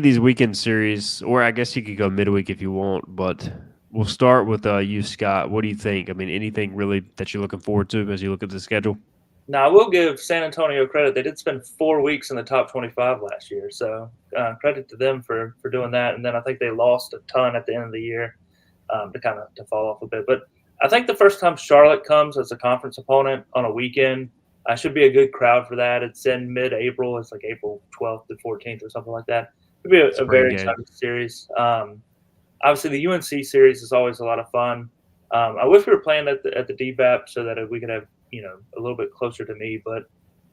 these weekend series, or I guess you could go midweek if you want, but we'll start with you, Scott. What do you think? I mean, anything really that you're looking forward to as you look at the schedule? Now, I will give San Antonio credit. They did spend 4 weeks in the top 25 last year, so credit to them for doing that. And then I think they lost a ton at the end of the year to fall off a bit. But I think the first time Charlotte comes as a conference opponent on a weekend, should be a good crowd for that. It's in mid-April. It's like April 12th to 14th or something like that. It could be a very exciting series. Obviously, the UNC series is always a lot of fun. I wish we were playing at the DBAP so that we could have a little bit closer to me. But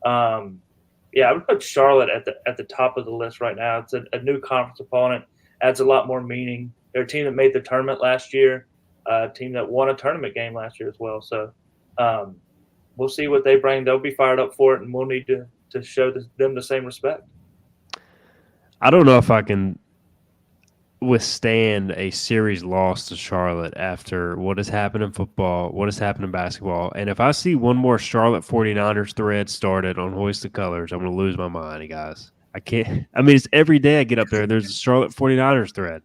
I would put Charlotte at the top of the list right now. It's a new conference opponent. Adds a lot more meaning. They're a team that made the tournament last year. A team that won a tournament game last year as well. So we'll see what they bring. They'll be fired up for it, and we'll need to show them the same respect. I don't know if I can withstand a series loss to Charlotte after what has happened in football, what has happened in basketball. And if I see one more Charlotte 49ers thread started on Hoist the Colors, I'm going to lose my mind, guys. I can't. I mean, it's every day I get up there, there's a Charlotte 49ers thread.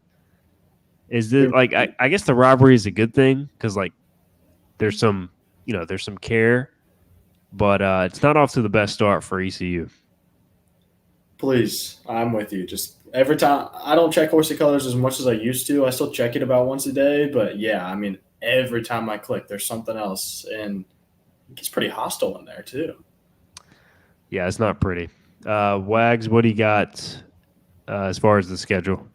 Is it I guess the rivalry is a good thing because there's some care, but it's not off to the best start for ECU. Please, I'm with you. Just every time I don't check horsey colors as much as I used to. I still check it about once a day, but yeah, I mean, every time I click, there's something else, and it gets pretty hostile in there too. Yeah, it's not pretty. Wags, what do you got as far as the schedule?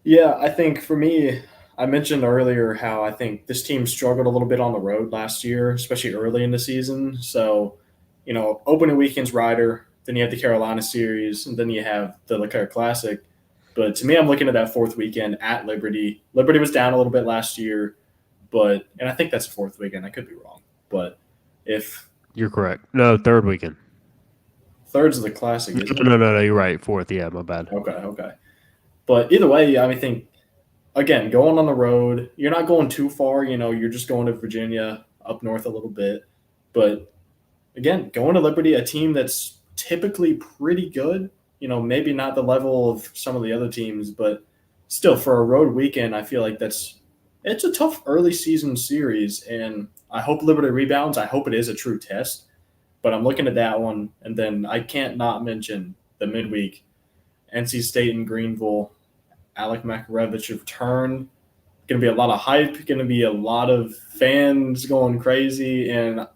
Yeah, I think for me, I mentioned earlier how I think this team struggled a little bit on the road last year, especially early in the season. So, opening weekend's Ryder, then you have the Carolina series, and then you have the Leclerc Classic. But to me, I'm looking at that fourth weekend at Liberty. Liberty was down a little bit last year, and I think that's the fourth weekend. I could be wrong, but if You're correct. No, third weekend. third's of the Classic, isn't it? No, you're right. Fourth, yeah, my bad. Okay. But either way, I think again, going on the road, you're not going too far. You're just going to Virginia, up north a little bit. But again, going to Liberty, a team that's typically pretty good. Maybe not the level of some of the other teams, but still for a road weekend, I feel like it's a tough early season series, and I hope Liberty rebounds. I hope it is a true test. But I'm looking at that one, and then I can't not mention the midweek NC State and Greenville. Alec Makarevich return. Going to be a lot of hype. Going to be a lot of fans going crazy, and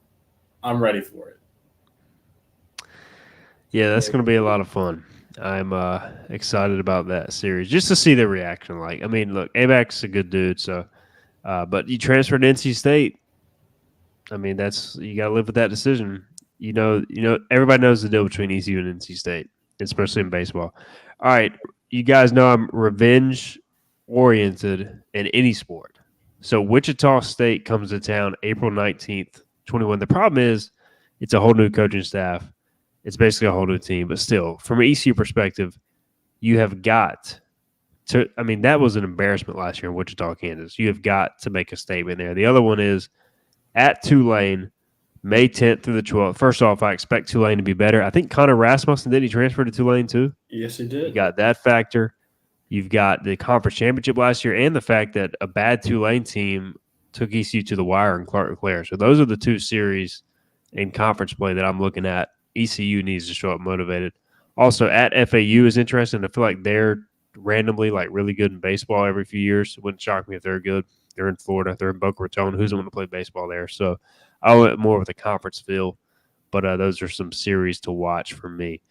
I'm ready for it. Yeah, that's going to be a lot of fun. I'm excited about that series just to see their reaction. Like, I mean, look, Amac's a good dude, so but you transferred to NC State. I mean, you got to live with that decision. Everybody knows the deal between ECU and NC State, especially in baseball. All right, you guys know I'm revenge oriented in any sport. So Wichita State comes to town April 19th, 21. The problem is it's a whole new coaching staff. It's basically a whole new team, but still, from an ECU perspective, you have got to – I mean, that was an embarrassment last year in Wichita, Kansas. You have got to make a statement there. The other one is at Tulane, May 10th through the 12th. First off, I expect Tulane to be better. I think Connor Rasmussen, did he transfer to Tulane too? Yes, he did. You got that factor. You've got the conference championship last year and the fact that a bad Tulane team took ECU to the wire in Clark LeClaire. So those are the two series in conference play that I'm looking at. ECU needs to show up motivated. Also, at FAU is interesting. I feel like they're randomly really good in baseball every few years. It wouldn't shock me if they're good. They're in Florida. They're in Boca Raton. Who's going to play baseball there? So I went more with a conference feel, but those are some series to watch for me.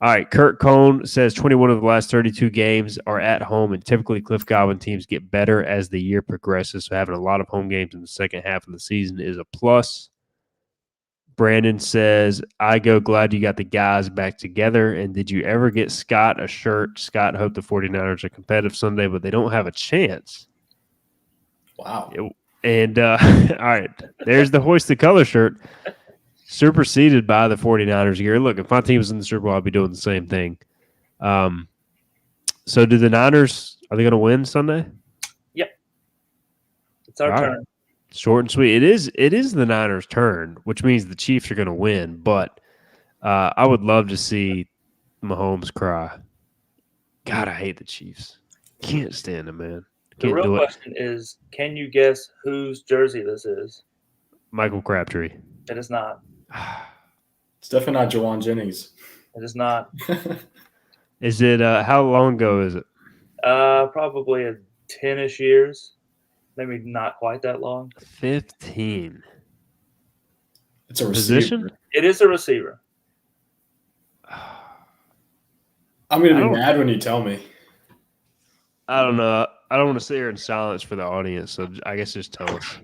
All right, Kurt Cohn says 21 of the last 32 games are at home, and typically Cliff Godwin teams get better as the year progresses, so having a lot of home games in the second half of the season is a plus. Brandon says, glad you got the guys back together, and did you ever get Scott a shirt? Scott hoped the 49ers are competitive Sunday, but they don't have a chance. Wow. And, all right, there's the Hoist the Color shirt. Superseded by the 49ers gear. Look, if my team was in the Super Bowl, I'd be doing the same thing. So do the Niners, are they going to win Sunday? Yep. It's our turn. Right. Short and sweet. It is the Niners' turn, which means the Chiefs are going to win. But I would love to see Mahomes cry. God, I hate the Chiefs. Can't stand them, man. The real question is, can you guess whose jersey this is? Michael Crabtree. It is not. It's definitely not Jawan Jennings. It is not. Is it? How long ago is it? Probably 10-ish years. Maybe not quite that long. 15. It's a receiver. Position? It is a receiver. I'm going to be mad when you tell me. I don't know. I don't want to sit here in silence for the audience, so I guess just tell us.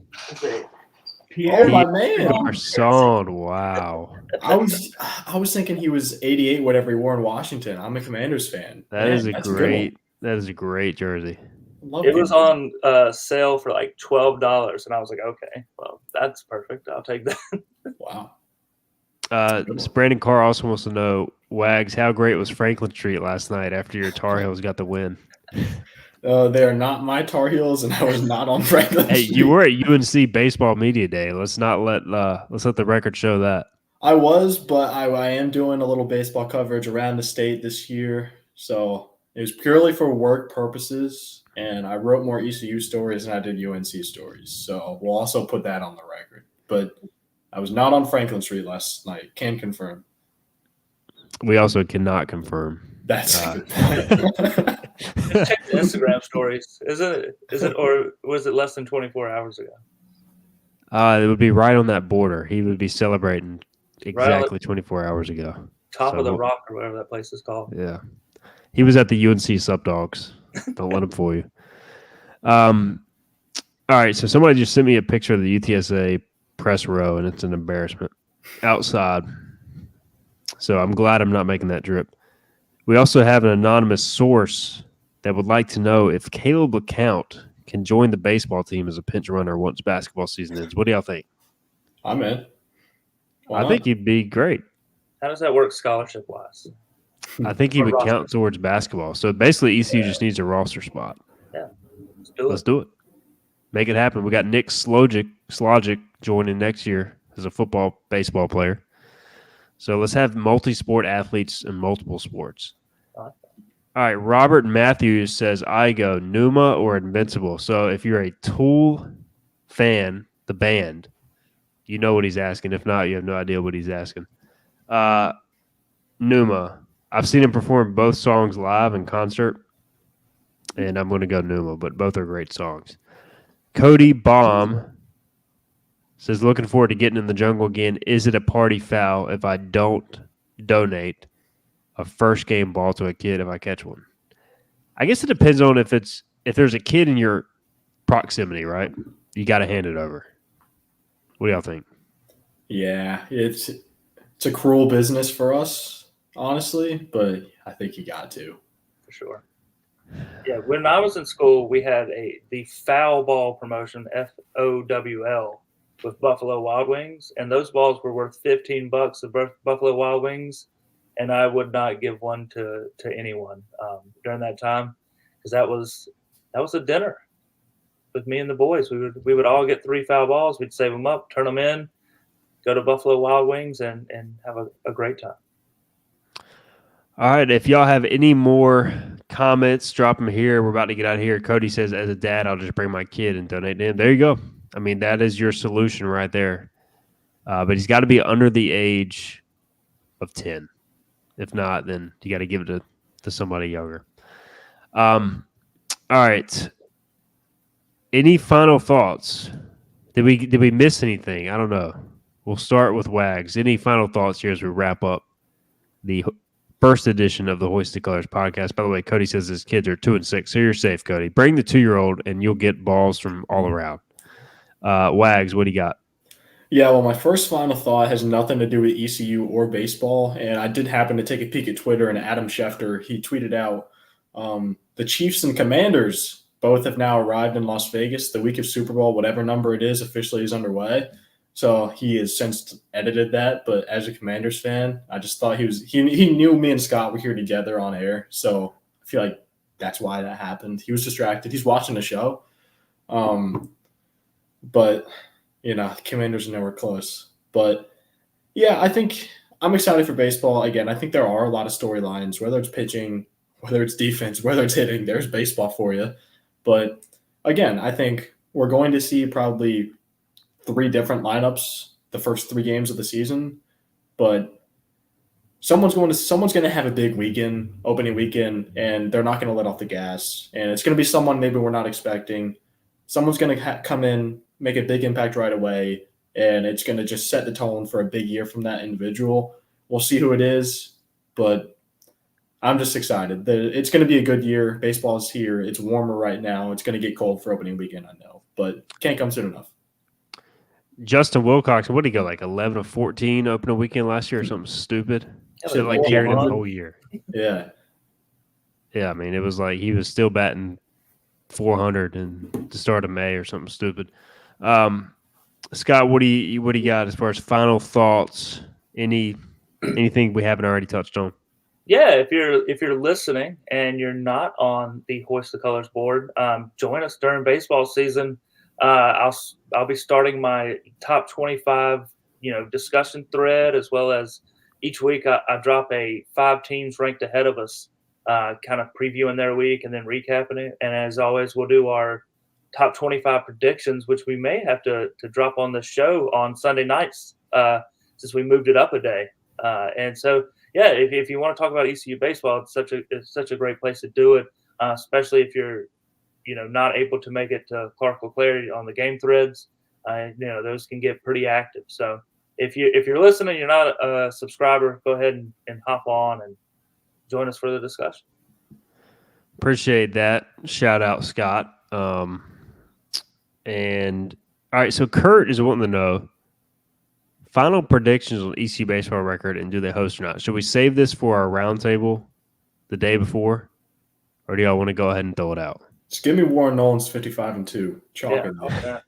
Oh, my man. Garcon, wow. I was thinking he was 88, whatever he wore in Washington. I'm a Commanders fan. That is a great jersey. It was on sale for like $12, and I was like, okay, well, that's perfect. I'll take that. Wow. Brandon Carr also wants to know, Wags, how great was Franklin Street last night after your Tar Heels got the win? They are not my Tar Heels, and I was not on Franklin Street. You were at UNC Baseball Media Day. Let's let the record show that. I was, but I am doing a little baseball coverage around the state this year, so it was purely for work purposes, and I wrote more ECU stories than I did UNC stories, so we'll also put that on the record. But I was not on Franklin Street last night. Can confirm. We also cannot confirm. That's a good point. Just check the Instagram stories. Is it, or was it less than 24 hours ago? It would be right on that border. He would be celebrating Right on exactly 24 hours ago. Top So of the rock or whatever that place is called. Yeah. He was at the UNC Sup Dogs. Don't let him fool you. All right, so somebody just sent me a picture of the UTSA press row, and it's an embarrassment outside. So I'm glad I'm not making that drip. We also have an anonymous source that would like to know if Caleb LeCount can join the baseball team as a pinch runner once basketball season ends. What do y'all think? I'm in. Why I think he'd be great. How does that work scholarship-wise? I think he Or would roster. count towards basketball. So basically, ECU just needs a roster spot. Yeah, let's do it. Make it happen. We got Nick Slogic joining next year as a baseball player. So let's have multi-sport athletes in multiple sports. All right, Robert Matthews says, I go Numa or Invincible. So if you're a Tool fan, the band, you know what he's asking. If not, you have no idea what he's asking. Numa. I've seen him perform both songs live in concert, and I'm going to go Numa, but both are great songs. Cody Baum says, looking forward to getting in the jungle again. Is it a party foul if I don't donate a first game ball to a kid if I catch one? I guess it depends on if there's a kid in your proximity, right? You got to hand it over. What do y'all think? Yeah, it's a cruel business for us, honestly, but I think you got to. For sure. Yeah, when I was in school, we had the foul ball promotion, FOWL, with Buffalo Wild Wings, and those balls were worth $15 of Buffalo Wild Wings, and I would not give one to anyone during that time, because that was a dinner with me and the boys. We would all get 3 foul balls. We'd save them up, turn them in, go to Buffalo Wild Wings, and have a great time. All right, if y'all have any more comments, drop them here. We're about to get out of here. Cody says, as a dad, I'll just bring my kid and donate to him. There you go. I mean, that is your solution right there. But he's got to be under the age of 10. If not, then you got to give it to somebody younger. All right. Any final thoughts? Did we miss anything? I don't know. We'll start with Wags. Any final thoughts here as we wrap up the first edition of the Hoisted Colors podcast? By the way, Cody says his kids are 2 and 6, so you're safe, Cody. Bring the 2-year-old, and you'll get balls from all around. Wags, what do you got? Yeah, well, my first final thought has nothing to do with ECU or baseball, and I did happen to take a peek at Twitter, and Adam Schefter, he tweeted out, the Chiefs and Commanders both have now arrived in Las Vegas. The week of Super Bowl, whatever number it is, officially is underway. So he has since edited that, but as a Commanders fan, I just thought he knew me and Scott were here together on air, so I feel like that's why that happened. He was distracted. He's watching the show. But, the Commanders are nowhere close. But, yeah, I think I'm excited for baseball. Again, I think there are a lot of storylines, whether it's pitching, whether it's defense, whether it's hitting, there's baseball for you. But, again, I think we're going to see probably 3 different lineups the first 3 games of the season. But someone's going to have a big weekend, opening weekend, and they're not going to let off the gas. And it's going to be someone maybe we're not expecting. Someone's going to come in, make a big impact right away, and it's going to just set the tone for a big year from that individual. We'll see who it is, but I'm just excited. It's going to be a good year. Baseball is here. It's warmer right now. It's going to get cold for opening weekend, I know, but can't come soon enough. Justin Wilcox, what did he go, like 11 of 14 opening weekend last year or something stupid? Should have carried him the whole year. Yeah. Yeah, I mean, it was like he was still batting 400 in the start of May or something stupid. Scott, what do you got as far as final thoughts? Anything we haven't already touched on? Yeah, if you're listening and you're not on the Hoist the Colors board, join us during baseball season. I'll be starting my top 25 discussion thread, as well as each week I drop 5 teams ranked ahead of us, kind of previewing their week and then recapping it. And as always, we'll do our top 25 predictions, which we may have to drop on the show on Sunday nights since we moved it up a day. And so yeah, if you want to talk about ECU baseball, it's such a great place to do it, especially if you're not able to make it to Clark LeClaire on the game threads. Those can get pretty active. So if you're listening, you're not a subscriber, go ahead and hop on and join us for the discussion. Appreciate that. Shout out, Scott. And all right, so Kurt is wanting to know final predictions on ECU baseball record and do they host or not. Should we save this for our roundtable the day before, or do y'all want to go ahead and throw it out? Just give me Warren Nolan's 55-2. Chalk it up.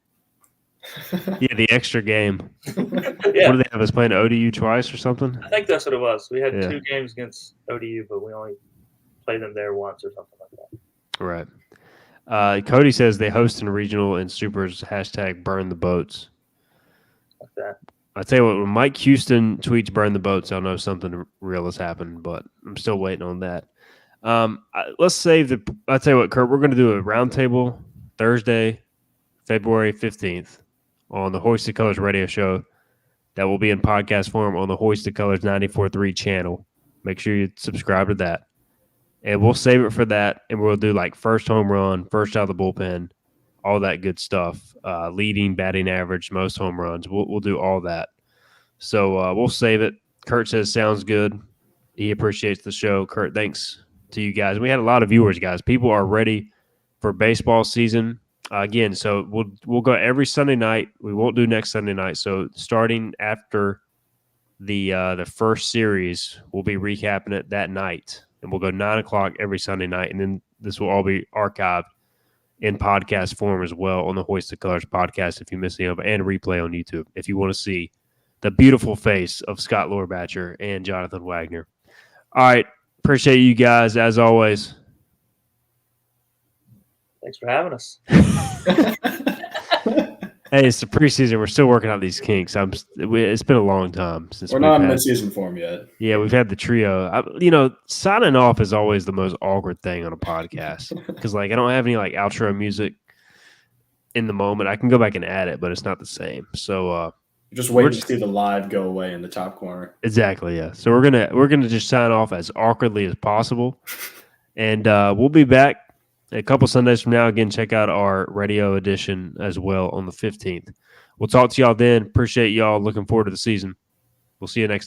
Yeah, the extra game. Yeah. What do they have us playing ODU twice or something? I think that's what it was. We had 2 games against ODU, but we only played them there once or something like that. Right. Cody says they host in regional and supers # burn the boats. Like that. I tell you what, when Mike Houston tweets burn the boats, I'll know something real has happened, but I'm still waiting on that. Let's save I tell you what, Kurt, we're going to do a roundtable Thursday, February 15th on the Hoisted Colors radio show that will be in podcast form on the Hoisted Colors 94.3 channel. Make sure you subscribe to that. And we'll save it for that, and we'll do like first home run, first out of the bullpen, all that good stuff, leading batting average, most home runs. We'll do all that. So we'll save it. Kurt says sounds good. He appreciates the show. Kurt, thanks to you guys. We had a lot of viewers, guys. People are ready for baseball season. Again, so we'll go every Sunday night. We won't do next Sunday night. So starting after the first series, we'll be recapping it that night, and we'll go 9:00 every Sunday night, and then this will all be archived in podcast form as well on the Hoisted Colors podcast if you miss any of it, and replay on YouTube if you want to see the beautiful face of Scott Lorbatcher and Jonathan Wagner. All right, appreciate you guys as always. Thanks for having us. Hey, it's the preseason. We're still working out these kinks. It's been a long time since we're not in mid-season form yet. Yeah, we've had the trio. Signing off is always the most awkward thing on a podcast because, I don't have any outro music in the moment. I can go back and add it, but it's not the same. So just wait to see the live go away in the top corner. Exactly. Yeah. So we're gonna just sign off as awkwardly as possible, and we'll be back a couple Sundays from now. Again, check out our radio edition as well on the 15th. We'll talk to y'all then. Appreciate y'all. Looking forward to the season. We'll see you next time.